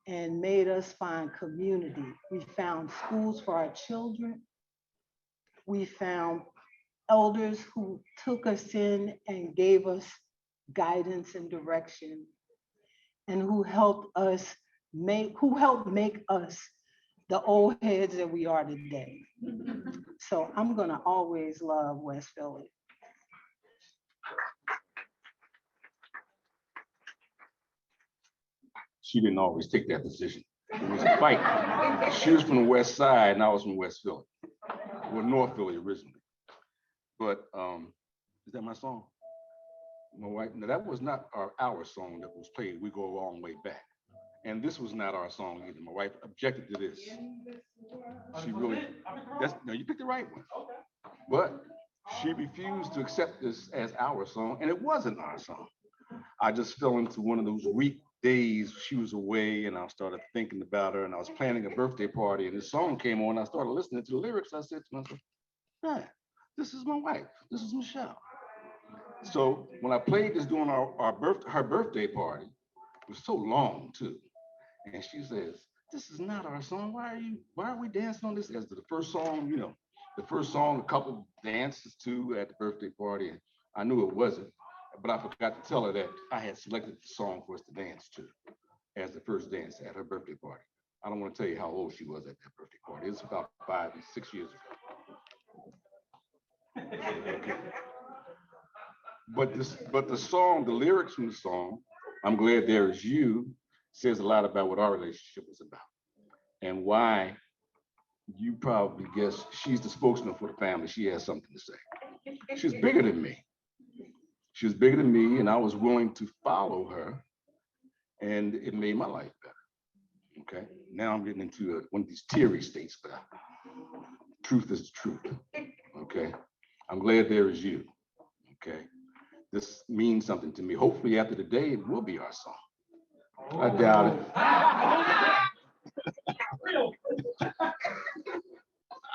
and made us find community. We found schools for our children. We found elders who took us in and gave us guidance and direction, and who helped make us the old heads that we are today. So I'm gonna always love West Philly. She didn't always take that position. It was a fight. She was from the West Side and I was from West Philly. Well, North Philly originally. But is that my song? My wife, no, that was not our song that was played. We go a long way back. And this was not our song either. My wife objected to this. She really, no, you picked the right one. But she refused to accept this as our song, and it wasn't our song. I just fell into one of those weak days. She was away, and I started thinking about her, and I was planning a birthday party, and this song came on. I started listening to the lyrics. I said to myself, "Hey, this is my wife. This is Michelle." So when I played this during her birthday party, it was so long too. And she says, "This is not our song. Why are we dancing on this?" As the first song, the first song, a couple dances to at the birthday party. And I knew it wasn't, but I forgot to tell her that I had selected the song for us to dance to as the first dance at her birthday party. I don't want to tell you how old she was at that birthday party. It was about 5 and 6 years ago. But the song, the lyrics from the song, "I'm Glad There Is You," says a lot about what our relationship was about and why you probably guess she's the spokesman for the family. She has something to say. She's bigger than me. She was bigger than me, and I was willing to follow her, and it made my life better. Okay, now I'm getting into one of these teary states, but truth is the truth. Okay, I'm glad there is you. Okay, this means something to me. Hopefully after the day, it will be our song. I doubt it.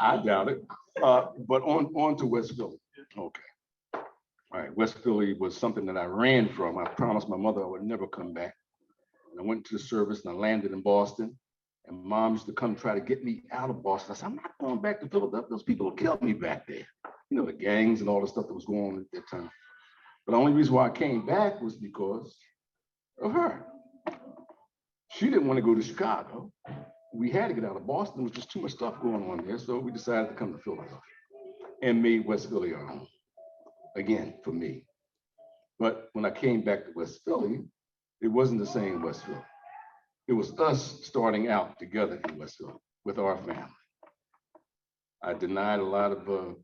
I doubt it. But on to West Philly. Okay. All right. West Philly was something that I ran from. I promised my mother I would never come back. And I went to the service and I landed in Boston. And Mom used to come try to get me out of Boston. I said, "I'm not going back to Philadelphia. Those people will kill me back there." The gangs and all the stuff that was going on at that time. But the only reason why I came back was because of her. She didn't want to go to Chicago. We had to get out of Boston. There was just too much stuff going on there. So we decided to come to Philadelphia and made West Philly our home. Again, for me. But when I came back to West Philly, it wasn't the same West Philly. It was us starting out together in West Philly with our family. I denied a lot of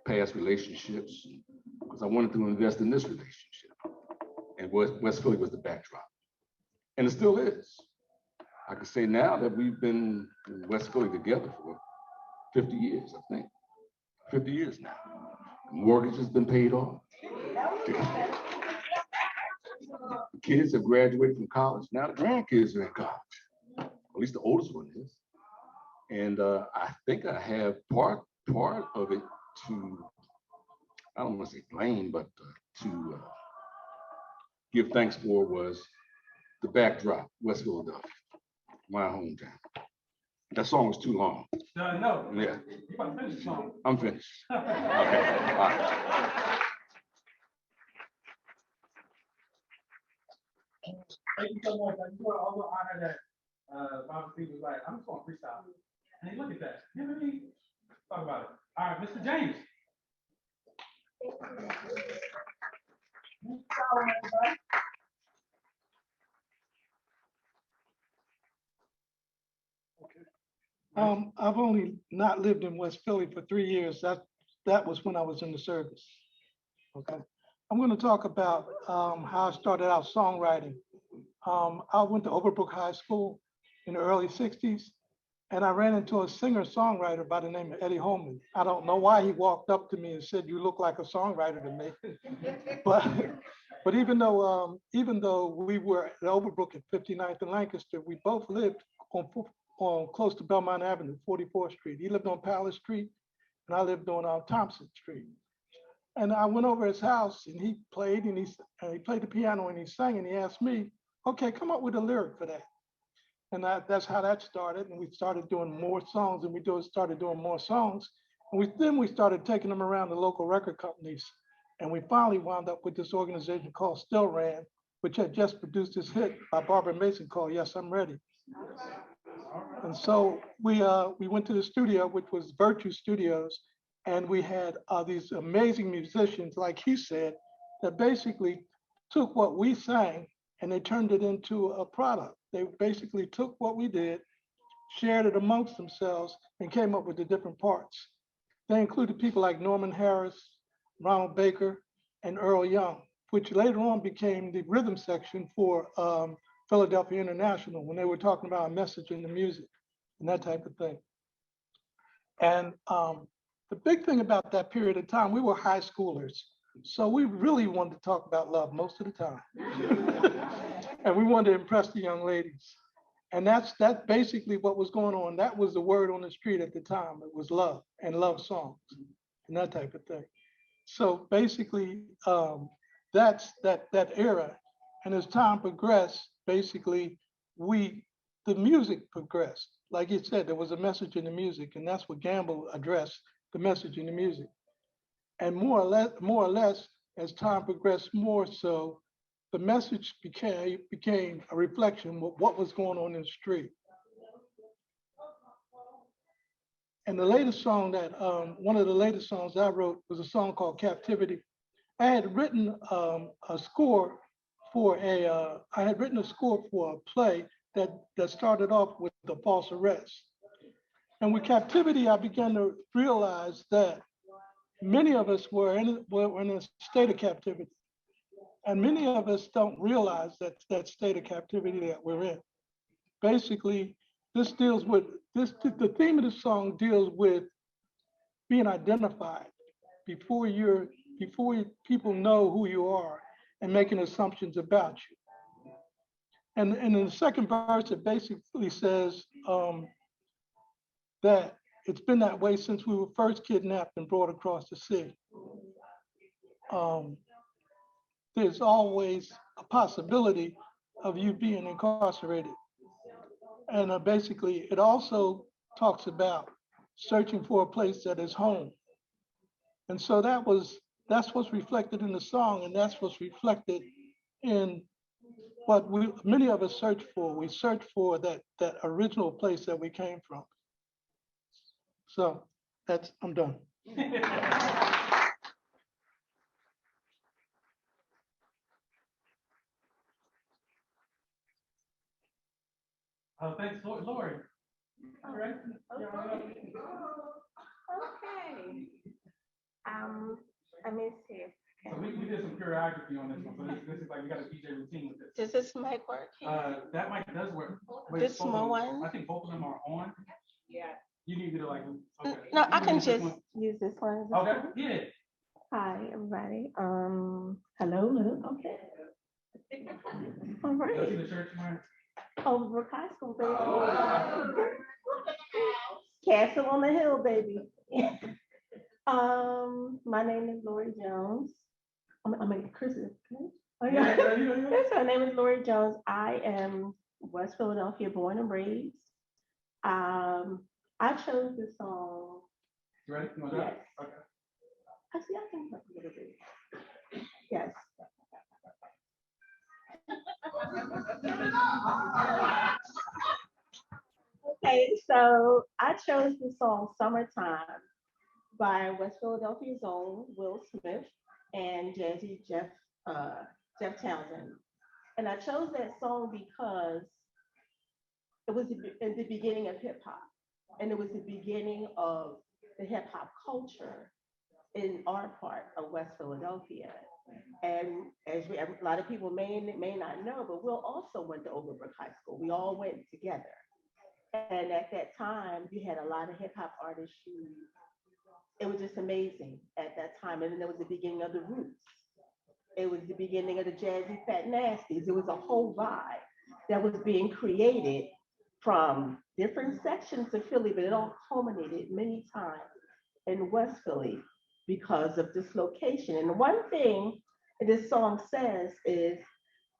past relationships because I wanted to invest in this relationship. And West Philly was the backdrop. And it still is. I can say now that we've been in West Philly together for 50 years, I think. 50 years now. The mortgage has been paid off. The kids have graduated from college. Now the grandkids are in college. At least the oldest one is. And I think I have part of it to, I don't want to say blame, but to give thanks for was the backdrop, West Philadelphia, my hometown. That song was too long. No. Yeah. You about to finish the song. I'm finished. Okay. All right. Thank you so much. I just want to also honor that Bobby Steve was like, "I'm just going to freestyle." And look at that. You know what I mean? Talk about it. All right, Mr. James. I've only not lived in West Philly for 3 years. That was when I was in the service. Okay. I'm going to talk about how I started out songwriting. I went to Overbrook High School in the early 60s, and I ran into a singer-songwriter by the name of Eddie Holman. I don't know why he walked up to me and said, "You look like a songwriter to me." But even though we were at Overbrook at 59th and Lancaster, we both lived on close to Belmont Avenue, 44th Street. He lived on Palace Street, and I lived on Thompson Street. And I went over his house, and he played, and he played the piano, and he sang, and he asked me, okay, come up with a lyric for that. And that's how that started. And we started doing more songs, and started doing more songs. And then we started taking them around the local record companies. And we finally wound up with this organization called Still Ran, which had just produced this hit by Barbara Mason called Yes, I'm Ready. And so we went to the studio, which was Virtue Studios, and we had these amazing musicians, like he said, that basically took what we sang and they turned it into a product. They basically took what we did, shared it amongst themselves, and came up with the different parts. They included people like Norman Harris, Ronald Baker, and Earl Young, which later on became the rhythm section for Philadelphia International when they were talking about a message in the music and that type of thing. And the big thing about that period of time, we were high schoolers. So we really wanted to talk about love most of the time. And we wanted to impress the young ladies. And that's basically what was going on. That was the word on the street at the time. It was love and love songs and that type of thing. So basically, that's that era. And as time progressed, basically, the music progressed. Like you said, there was a message in the music, and that's what Gamble addressed, the message in the music. And more or less, as time progressed more so, the message became a reflection of what was going on in the street. And the latest song one of the latest songs I wrote was a song called Captivity. I had written a score for a play that started off with the false arrest. And with Captivity, I began to realize that many of us were in a state of captivity. And many of us don't realize that state of captivity that we're in. Basically, the theme of the song deals with being identified before people know who you are and making assumptions about you. And in the second verse, it basically says that it's been that way since we were first kidnapped and brought across the sea. There's always a possibility of you being incarcerated. And basically, it also talks about searching for a place that is home. And so that's what's reflected in the song, and that's what's reflected in what many of us search for. We search for that original place that we came from. So I'm done. Thanks, Lori. All right. Okay. Let me see. So we did some choreography on this one. So this is like we got a DJ routine with this. Does this mic work? That mic does work. This small one? I think both of them are on. Yeah. You need me to like. Okay. No, I can just use this one. Okay. Yeah. Hi, everybody. Hello. Okay. All right. Let's see the shirt you're wearing. Oh, Brook High School, baby. Castle on the Hill, baby. My name is Lori Jones. I mean, Chris is. Her name is Lori Jones. I am West Philadelphia born and raised. I chose this song. You ready? You want to Yes. Okay. Actually, I can talk a little bit. Yes. Okay, so I chose the song Summertime by West Philadelphia's own Will Smith and Jazzy Jeff Townsend. And I chose that song because it was the beginning of hip hop. And it was the beginning of the hip hop culture in our part of West Philadelphia. And as a lot of people may not know, but Will also went to Overbrook High School. We all went together. And at that time, you had a lot of hip hop artists it was just amazing at that time. And then there was the beginning of the Roots. It was the beginning of the Jazzy Fat Nasties. It was a whole vibe that was being created from different sections of Philly, but it all culminated many times in West Philly because of this location. And one thing this song says is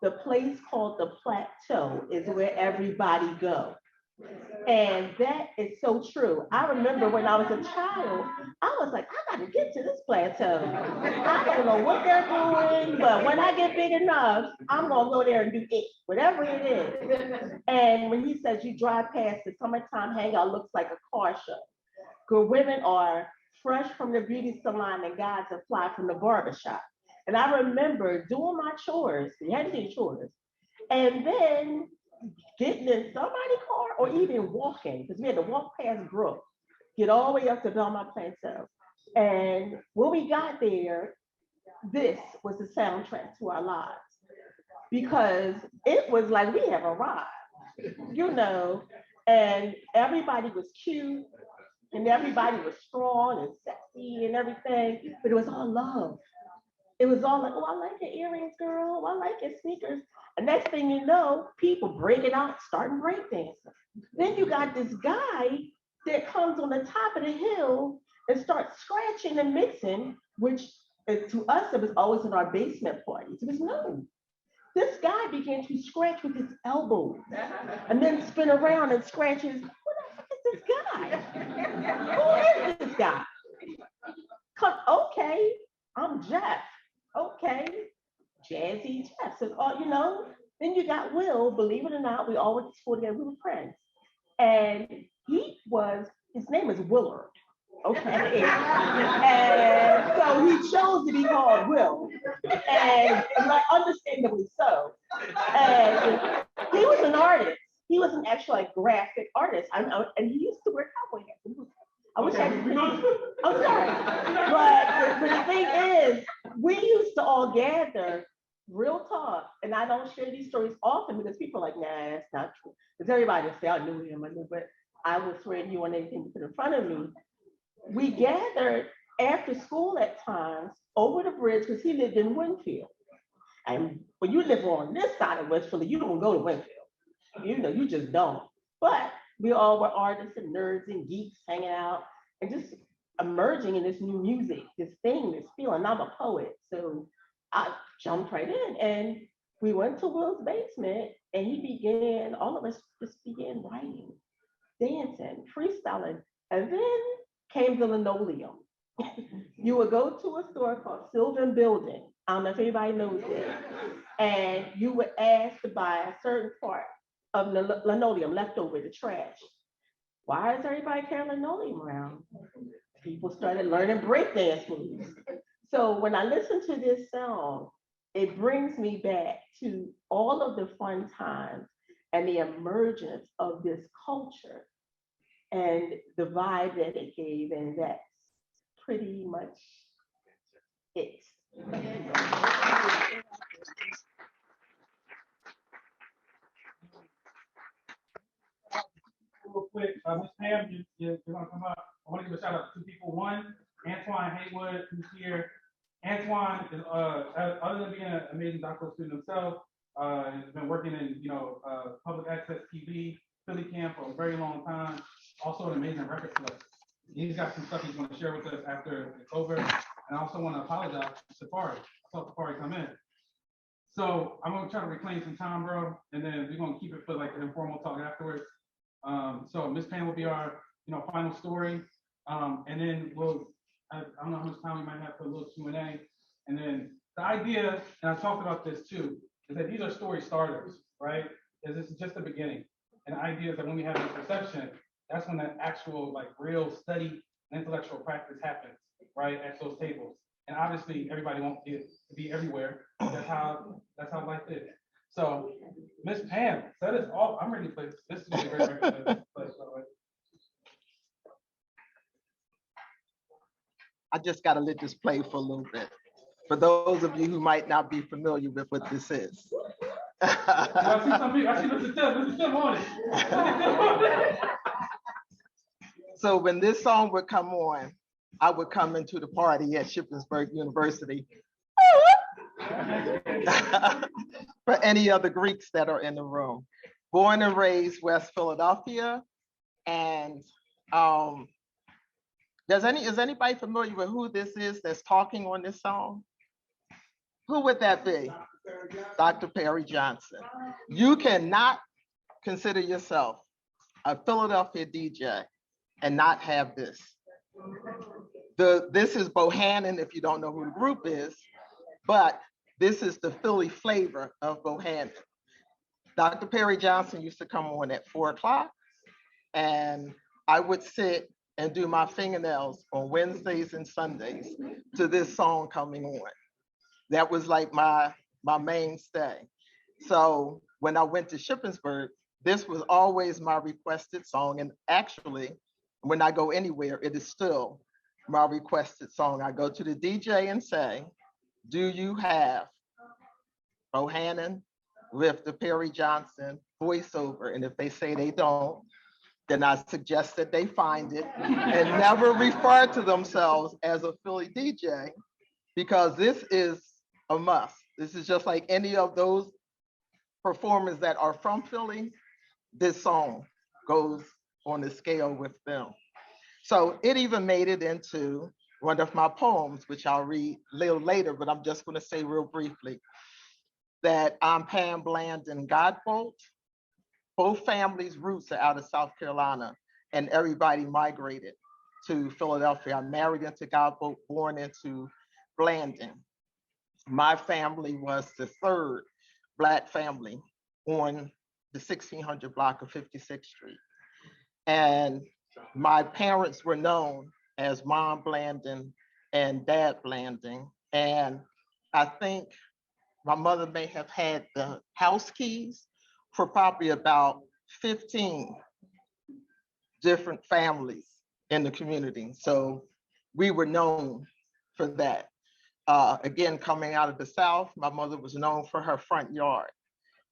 the place called the Plateau is where everybody goes. And that is so true. I remember when I was a child, I was like, I gotta get to this plateau. I don't know what they're doing, but when I get big enough, I'm gonna go there and do it, whatever it is. And when he says you drive past the summertime hangout, looks like a car show. Good women are fresh from the beauty salon and guys are fly from the barbershop. And I remember doing my chores, you had to do chores, and then getting in somebody's car or even walking, because we had to walk past Brook, get all the way up to Belmont Plateau. And when we got there, this was the soundtrack to our lives, because it was like we have arrived, you know, and everybody was cute and everybody was strong and sexy and everything, but it was all love. It was all like, oh, I like your earrings, girl. I like your sneakers. And next thing you know, people breaking out, starting breakdancing. Then you got this guy that comes on the top of the hill and starts scratching and mixing, which to us, it was always in our basement parties. It was no. This guy began to scratch with his elbow and then spin around and scratch his, who the fuck is this guy? Who is this guy? Okay, I'm Jeff. Okay, Jazzy Jeff. So, you know, then you got Will, believe it or not, we all went to school together, we were friends. And his name is Willard, okay? And so he chose to be called Will, and like, understandably so. And he was an artist. He was an actual like graphic artist. And he used to wear cowboy hats. I wish I could. I'm sorry. But the thing is, we used to all gather, real talk, and I don't share these stories often because people are like, nah, that's not true. Because everybody would say, I knew him, but I would swear to you on anything you put in front of me. We gathered after school at times over the bridge because he lived in Winfield. And when you live on this side of West Philly, you don't go to Winfield. You know, you just don't. But we all were artists and nerds and geeks hanging out and just emerging in this new music, this thing, this feeling. I'm a poet, so I jumped right in. And we went to Will's basement and all of us just began writing, dancing, freestyling. And then came the linoleum. You would go to a store called Sylvan Building. I don't know if anybody knows it. And you would ask to buy a certain part of the linoleum left over, the trash. Why is everybody carrying linoleum around? People started learning breakdance moves. So when I listen to this song, it brings me back to all of the fun times and the emergence of this culture and the vibe that it gave, and that's pretty much it. Real quick, Ms. Pam, you're gonna come up. I want to give a shout out to two people. One, Antoine Haywood, who's here. Antoine is, other than being an amazing doctoral student himself, has been working in, public access TV, Philly Camp for a very long time. Also an amazing record collector. He's got some stuff he's going to share with us after it's over. And I also want to apologize to Safari. I saw Safari come in. So I'm going to try to reclaim some time, bro, and then we're going to keep it for like an informal talk afterwards. So Ms. Payne will be our, final story, and then I don't know how much time we might have for a little Q&A. And then the idea, and I talked about this too, is that these are story starters, right? Is this is just the beginning. And the idea is that when we have a perception, that's when that actual like real study and intellectual practice happens, right? At those tables. And obviously everybody won't get to be everywhere. That's how life is. So Miss Pam, set us off. I'm ready to play this. This is a great record. I just got to let this play for a little bit. For those of you who might not be familiar with what this is. I see some people, I see Mr. Tim on it. So when this song would come on, I would come into the party at Shippensburg University. For any other Greeks that are in the room. Born and raised West Philadelphia. And is anybody familiar with who this is that's talking on this song? Who would that be? Dr. Perry Johnson. You cannot consider yourself a Philadelphia DJ and not have this. This is Bohannon, if you don't know who the group is, but this is the Philly flavor of Bohannon. Dr. Perry Johnson used to come on at 4 o'clock, and I would sit and do my fingernails on Wednesdays and Sundays to this song coming on. That was like my mainstay. So when I went to Shippensburg, this was always my requested song. And actually, when I go anywhere, it is still my requested song. I go to the DJ and say, do you have Bohannon with the Perry Johnson voiceover? And if they say they don't, then I suggest that they find it and never refer to themselves as a Philly DJ, because this is a must. This is just like any of those performers that are from Philly. This song goes on the scale with them. So it even made it into one of my poems, which I'll read a little later, but I'm just going to say real briefly that I'm Pam Blandon Godbolt. Both families' roots are out of South Carolina, and everybody migrated to Philadelphia. I'm married into Godbolt, born into Blandon. My family was the third Black family on the 1600 block of 56th Street. And my parents were known as Mom Blandon and Dad Blandon. And I think my mother may have had the house keys for probably about 15 different families in the community. So we were known for that. Again, coming out of the South, my mother was known for her front yard.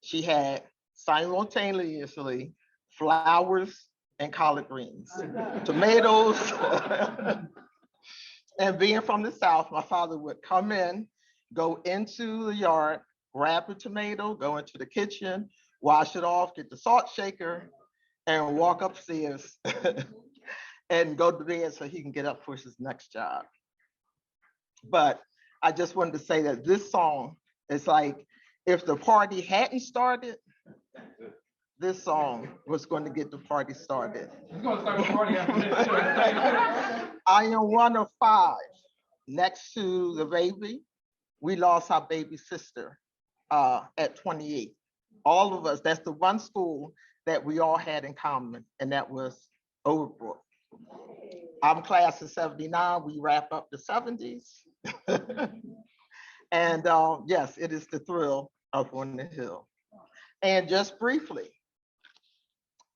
She had simultaneously flowers and collard greens, tomatoes. And being from the South, my father would come in, go into the yard, grab a tomato, go into the kitchen, wash it off, get the salt shaker, and walk upstairs and go to bed so he can get up for his next job. But I just wanted to say that this song is like, if the party hadn't started, this song was going to get the party started. It's going to start the party after this. I am one of 5 next to the baby. We lost our baby sister at 28. All of us, that's the one school that we all had in common, and that was Overbrook. I'm class of 79, we wrap up the 70s. And yes, it is the thrill up on the hill. And just briefly,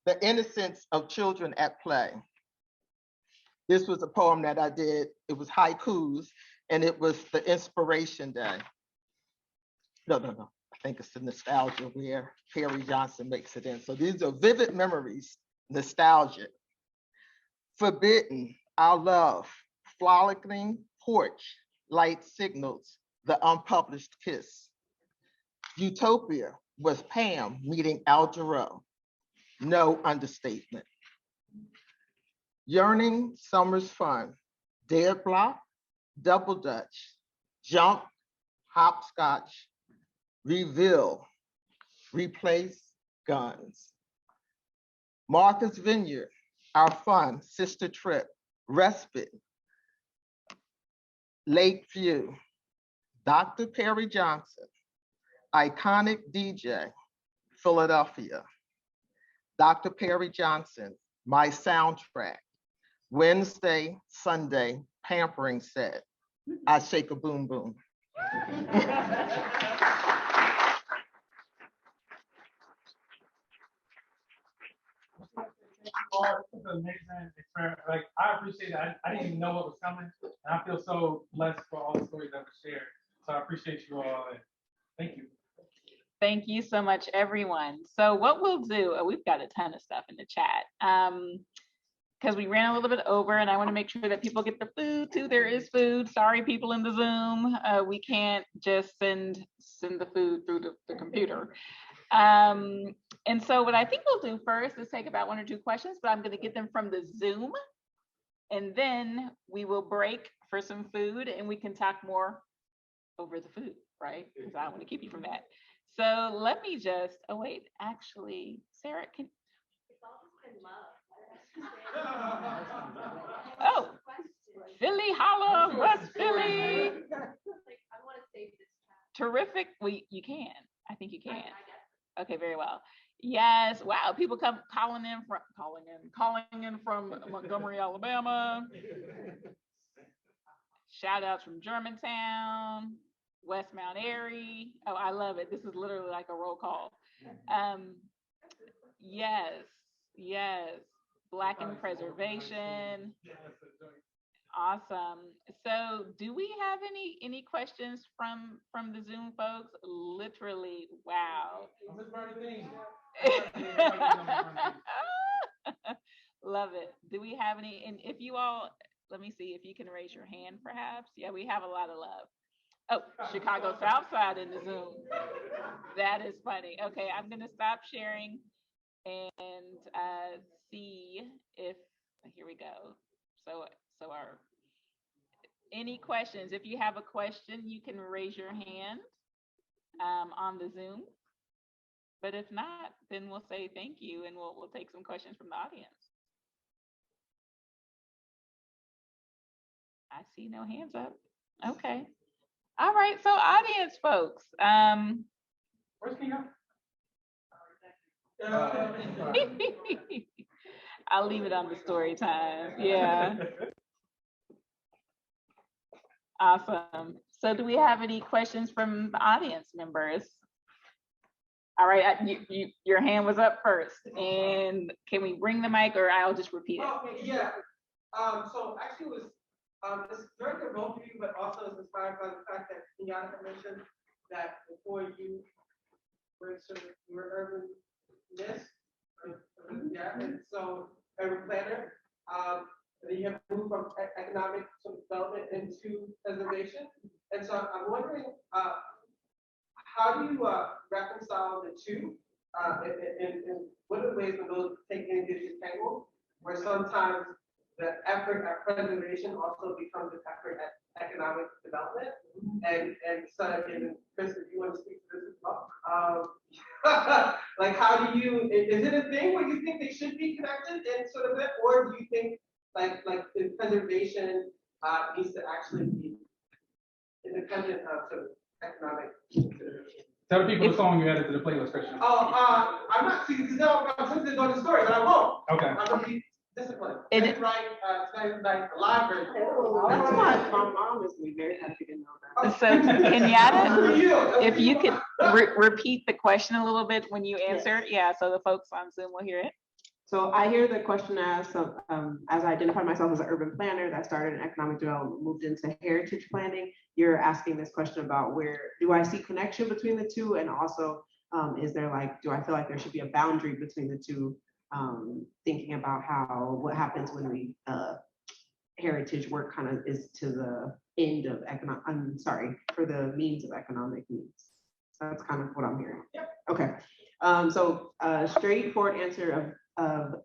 the innocence of children at play. This was a poem that I did. It was haikus, and it was the inspiration day. No. I think it's the nostalgia where Perry Johnson makes it in. So these are vivid memories, nostalgia. Forbidden, our love, frolicking porch, light signals, the unpublished kiss. Utopia was Pam meeting Al Jarreau. No understatement. Yearning, summer's fun, dead block, double dutch, jump, hopscotch, reveal, replace, guns. Martha's Vineyard, our fun, sister trip, respite, Lakeview, Dr. Perry Johnson, iconic DJ, Philadelphia. Dr. Perry Johnson, my soundtrack, Wednesday, Sunday, pampering set, I shake a boom boom. It's an amazing experience. Like, I appreciate it. I didn't even know what was coming, and I feel so blessed for all the stories that were shared. So I appreciate you all. And thank you. Thank you so much, everyone. So what we'll do, we've got a ton of stuff in the chat because we ran a little bit over, and I want to make sure that people get the food too. There is food. Sorry, people in the Zoom. We can't just send the food through the computer. And so what I think we'll do first is take about 1 or 2 questions, but I'm going to get them from the Zoom, and then we will break for some food, and we can talk more over the food. right? Because I want to keep you from that. So let me just, oh wait, actually, Sarah, can, oh, Philly holla, West Philly. Terrific. Well, you can. I think you can. Okay, very well. Yes. Wow. People come calling in from Montgomery, Alabama. Shout outs from Germantown, West Mount Airy. Oh, I love it. This is literally like a roll call. Yes. Yes. Blackened preservation. Awesome. So do we have any questions from the Zoom folks? Literally, wow. Love it. Do we have any? And if you all, let me see if you can raise your hand perhaps. Yeah, we have a lot of love. Oh, Chicago South Side in the Zoom. That is funny. Okay, I'm gonna stop sharing and see if, here we go. So our, any questions? If you have a question, you can raise your hand on the Zoom. But if not, then we'll say thank you and we'll take some questions from the audience. I see no hands up. Okay. All right. So audience folks. Where's Kenyatta? I'll leave it on the story time. Yeah. Awesome. So do we have any questions from the audience members? All right, your hand was up first. And can we bring the mic or I'll just repeat it? Okay, yeah. So actually it was it's very good both of you, but also it's inspired by the fact that Kenyatta mentioned that before you were sort of urban-ness, yeah, and so urban planner, you have moved from economic sort of development into preservation. And so I'm wondering, how do you reconcile the two? And what are the ways when those take into tangle, where sometimes the effort at preservation also becomes an effort at economic development? And so, and Chris, if you want to speak to this as well, like how do you, is it a thing where you think they should be connected in sort of it, or do you think like the preservation needs to actually be independent of sort of economic consideration? Tell the people the song you added to the playlist, Christian. Oh, I'm not seeing because now I'm tempted to go to the story, but I won't. Okay. I'm gonna be disciplined. It's right, tonight's the library. That's why my mom is very happy to know that. So Kenyatta, if you could repeat the question a little bit when you answer, yeah, so the folks on Zoom will hear it. So I hear the question as, as I identify myself as an urban planner that started in economic development, moved into heritage planning, you're asking this question about where, do I see connection between the two? And also, is there like, do I feel like there should be a boundary between the two? Thinking about what happens when we, heritage work kind of is to the end of economic, I'm sorry, for the means of economic needs. So that's kind of what I'm hearing. Yep. Okay. So straightforward answer of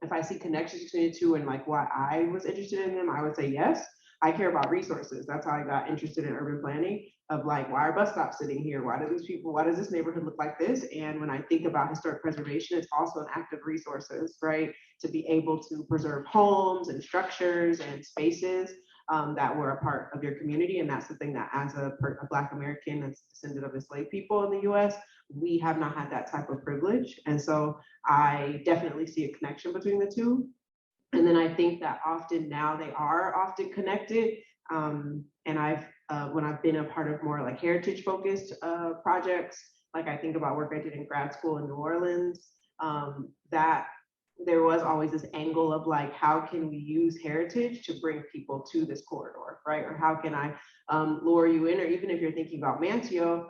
if I see connections between the two and like why I was interested in them, I would say yes. I care about resources. That's how I got interested in urban planning, of like, why are bus stops sitting here? Why does this neighborhood look like this? And when I think about historic preservation, it's also an act of resources, right? To be able to preserve homes and structures and spaces that were a part of your community. And that's the thing that as a Black American that's descended of enslaved people in the US, we have not had that type of privilege. And so I definitely see a connection between the two. And then I think that often now they are often connected. And when I've been a part of more like heritage focused projects, like I think about work I did in grad school in New Orleans, that there was always this angle of like, how can we use heritage to bring people to this corridor, right? Or how can I lure you in? Or even if you're thinking about Manteo,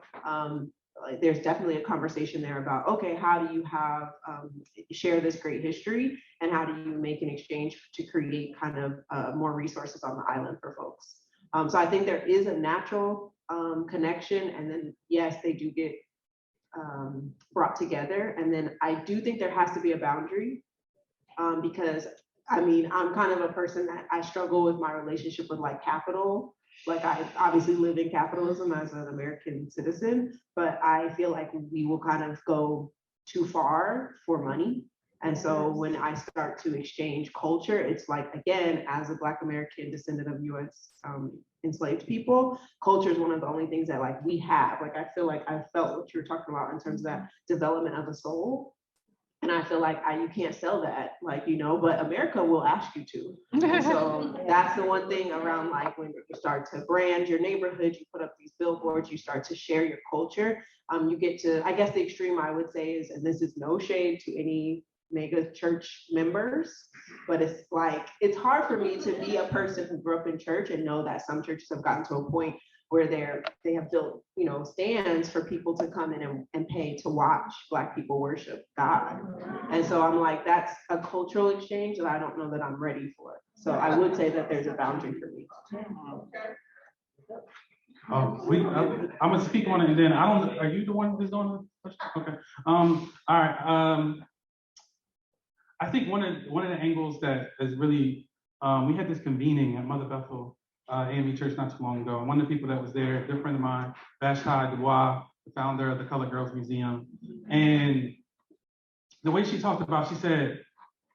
like there's definitely a conversation there about, okay, how do you have share this great history, and how do you make an exchange to create kind of more resources on the island for folks? So I think there is a natural connection, and then yes, they do get brought together. And then I do think there has to be a boundary because I mean, I'm kind of a person that I struggle with my relationship with like capital like I obviously live in capitalism as an American citizen, but I feel like we will kind of go too far for money. And so when I start to exchange culture, it's like, again, as a Black American descendant of US enslaved people, culture is one of the only things that like we have. Like, I feel like I felt what you were talking about in terms of that development of the soul. And I feel like you can't sell that, like, you know, but America will ask you to. And so that's the one thing around, like, when you start to brand your neighborhood, you put up these billboards, you start to share your culture. You get to, I guess the extreme I would say is, and this is no shade to any mega church members, but it's like, it's hard for me to be a person who grew up in church and know that some churches have gotten to a point where they have built, you know, stands for people to come in and pay to watch Black people worship God. And so I'm like, that's a cultural exchange that I don't know that I'm ready for. So I would say that there's a boundary for me. I'm gonna speak on it, and then are you the one who's doing the question? Okay. All right. I think one of the angles that is really, we had this convening at Mother Bethel AME Church not too long ago. And one of the people that was there, a good friend of mine, Vashti Dubois, the founder of the Colored Girls Museum. And the way she talked about, she said,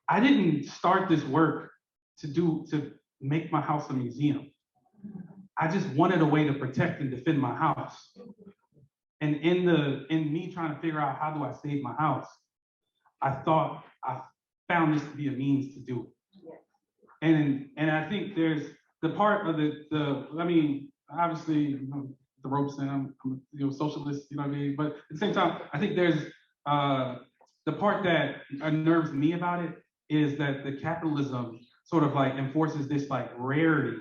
I didn't start this work to make my house a museum. I just wanted a way to protect and defend my house. And in me trying to figure out how do I save my house, I thought I found this to be a means to do it. And I think there's the part of I mean, obviously, you know, the ropes, and I'm you know, socialist, you know what I mean? But at the same time, I think there's the part that unnerves me about it is that the capitalism sort of like enforces this like rarity,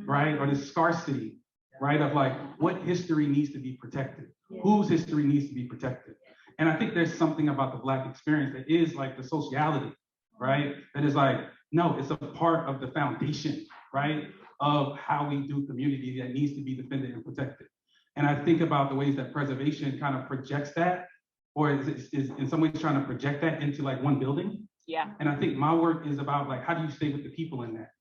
right? Or this scarcity, right? Of like what history needs to be protected, whose history needs to be protected. And I think there's something about the Black experience that is like the sociality, right? That is like, no, it's a part of the foundation, right? Of how we do community that needs to be defended and protected. And I think about the ways that preservation kind of projects that, or is in some ways trying to project that into like one building. Yeah. And I think my work is about like, how do you stay with the people in that?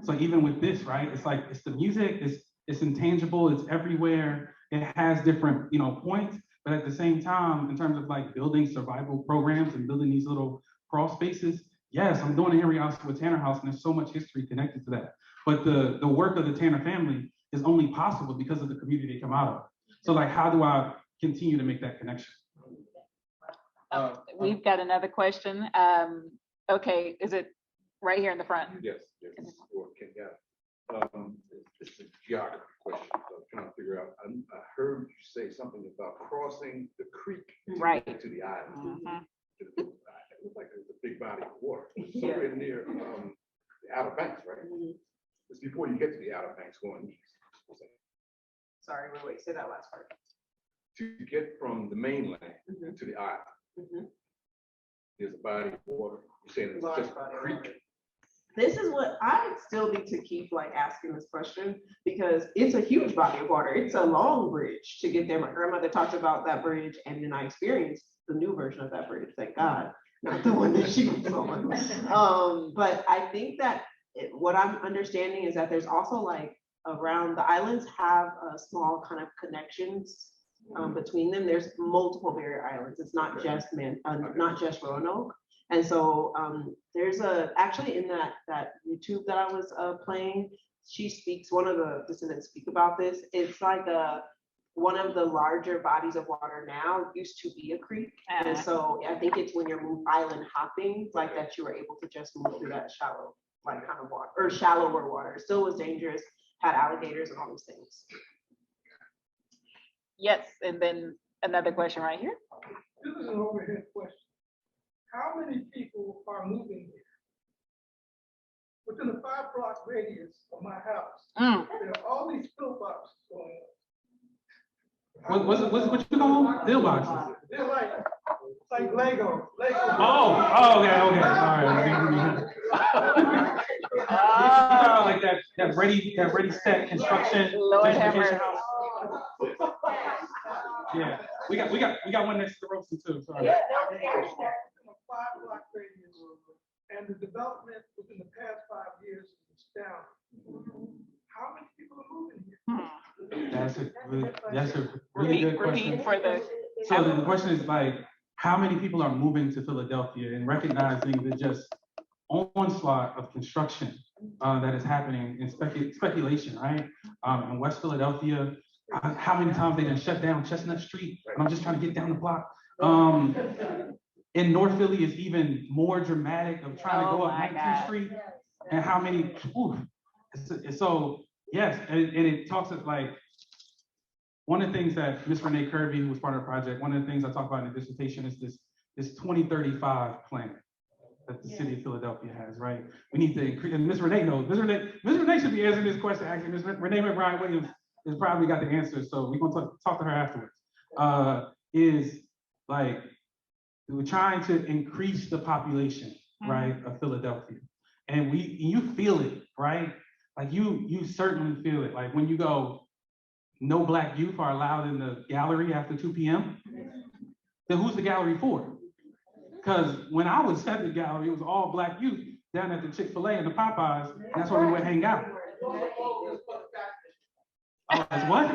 So even with this, right? It's like, it's the music, it's intangible, it's everywhere. It has different, you know, points, but at the same time, in terms of like building survival programs and building these little crawl spaces, yes, I'm doing a Henry Ossawa Tanner House, and there's so much history connected to that. But the work of the Tanner family is only possible because of the community they come out of. So like, how do I continue to make that connection? We've got another question. Okay, is it right here in the front? Yes, it's for Kenyatta. It's a geography question. So I'm trying to figure out. I heard you say something about crossing the creek to the island. It looked like there was a big body of water. It's somewhere near the Outer Banks, right? It's before you get to the Outer Banks going east. Sorry, wait, say that last part. To get from the mainland to the island, there's a body of water. You're saying it's just a creek? This is what I still need to keep like asking this question, because it's a huge body of water. It's a long bridge to get there. My grandmother talked about that bridge, and then I experienced the new version of that bridge, thank God, not the one that she was on. But I think that what I'm understanding is that there's also like around the islands have small kind of connections between them. There's multiple barrier islands. It's not just not just Roanoke. And so there's actually in that YouTube that I was playing, she speaks, one of the descendants speak about this. It's like one of the larger bodies of water now used to be a creek. And so I think it's when you're island hopping, like that you were able to just move through that shallow, like kind of water, or shallower water. It still was dangerous, had alligators and all those things. Yes, and then another question right here. This is an overhead question. How many people are moving here? Within a 5-block radius of my house, there are all these pillboxes going on. What you call them? Pillboxes. They're like Lego. Oh, okay. All right. Like that ready set construction. Lord have mercy. Yeah, we got one next to the roasting too. Sorry. Yeah, 5-block radius, and the development within the past 5 years is astounding. How many people are moving? That's a really good question. Repeat for the. So the question is like, how many people are moving to Philadelphia and recognizing the just onslaught of construction that is happening in speculation, right? In West Philadelphia, how many times they done shut down Chestnut Street, and I'm just trying to get down the block. In North Philly is even more dramatic of trying to go up 19th Street, and how many, so yes, and it talks of like, one of the things that Ms. Renee Kirby, who was part of the project, one of the things I talk about in the dissertation is this 2035 plan that the city of Philadelphia has, right? We need to increase, and Ms. Renee knows, Ms. Renee should be answering this question, actually. Ms. Renee McBride Williams has probably got the answer, so we're gonna talk to her afterwards. Is like, we're trying to increase the population, right, of Philadelphia. And you feel it, right? Like you certainly feel it. Like when you go, no Black youth are allowed in the gallery after 2 p.m. Then who's the gallery for? Because when I was at the gallery, it was all Black youth down at the Chick-fil-A and the Popeyes, and that's where we would hang out. Oh, that's what?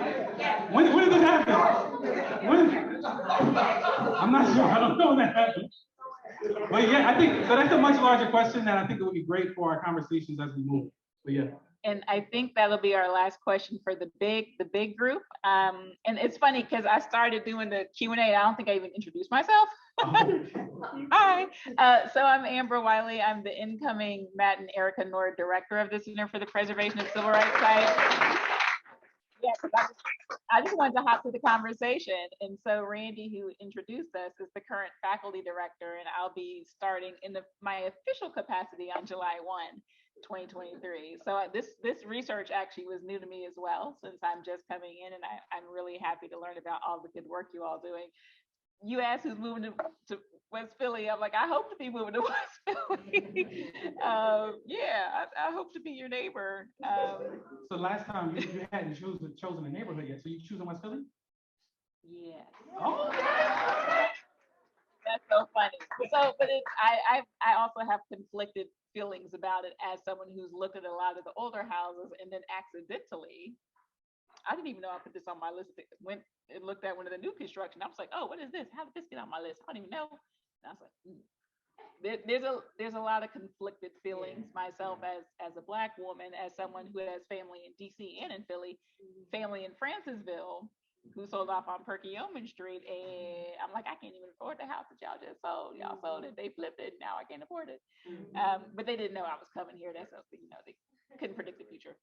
When did this happen? When? I'm not sure. I don't know when that happened. But yeah, I think, so that's a much larger question that I think it would be great for our conversations as we move. But yeah. And I think that'll be our last question for the big group. And it's funny because I started doing the Q&A. I don't think I even introduced myself. Hi. So I'm Amber Wiley. I'm the incoming Matt and Erica Nord director of the Center for the Preservation of Civil Rights Sites. Yeah, I just wanted to hop to the conversation. And so Randy, who introduced us, is the current faculty director, and I'll be starting in my official capacity on July 1, 2023. So this research actually was new to me as well, since I'm just coming in, and I'm really happy to learn about all the good work you all doing. You asked who's moving to West Philly. I'm like, I hope to be moving to West Philly. Yeah, I hope to be your neighbor. So last time you hadn't chosen a neighborhood yet, so you choosing West Philly? Yeah. Oh. That's so funny. So, but I also have conflicted feelings about it as someone who's looked at a lot of the older houses and then accidentally, I didn't even know I put this on my list. Went and looked at one of the new construction. I was like, oh, what is this? How did this get on my list? I don't even know. And I was like, there's a lot of conflicted feelings myself as a Black woman, as someone who has family in DC and in Philly, family in Francisville, who sold off on Perkiomen Street, and I'm like, I can't even afford the house that y'all just sold. Y'all sold it, they flipped it, now I can't afford it. But they didn't know I was coming here. That's something, they couldn't predict the future.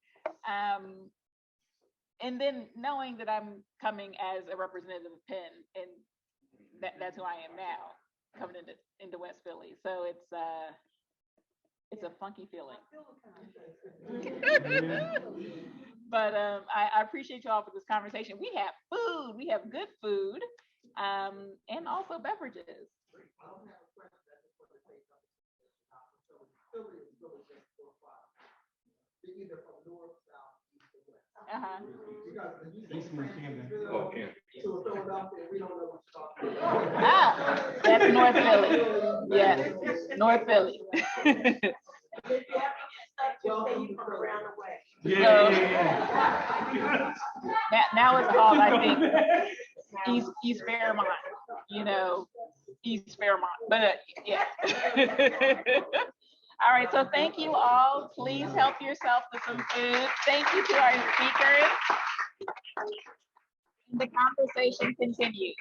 And then knowing that I'm coming as a representative of Penn, and that's who I am now, coming into West Philly. So it's a funky feeling. But I appreciate you all for this conversation. We have food, we have good food, and also beverages. That's North Philly. Yes, North Philly. Now it's all, I think, East Fairmont, East Fairmont, but yeah. All right, so thank you all. Please help yourself to some food. Thank you to our speakers. The conversation continues.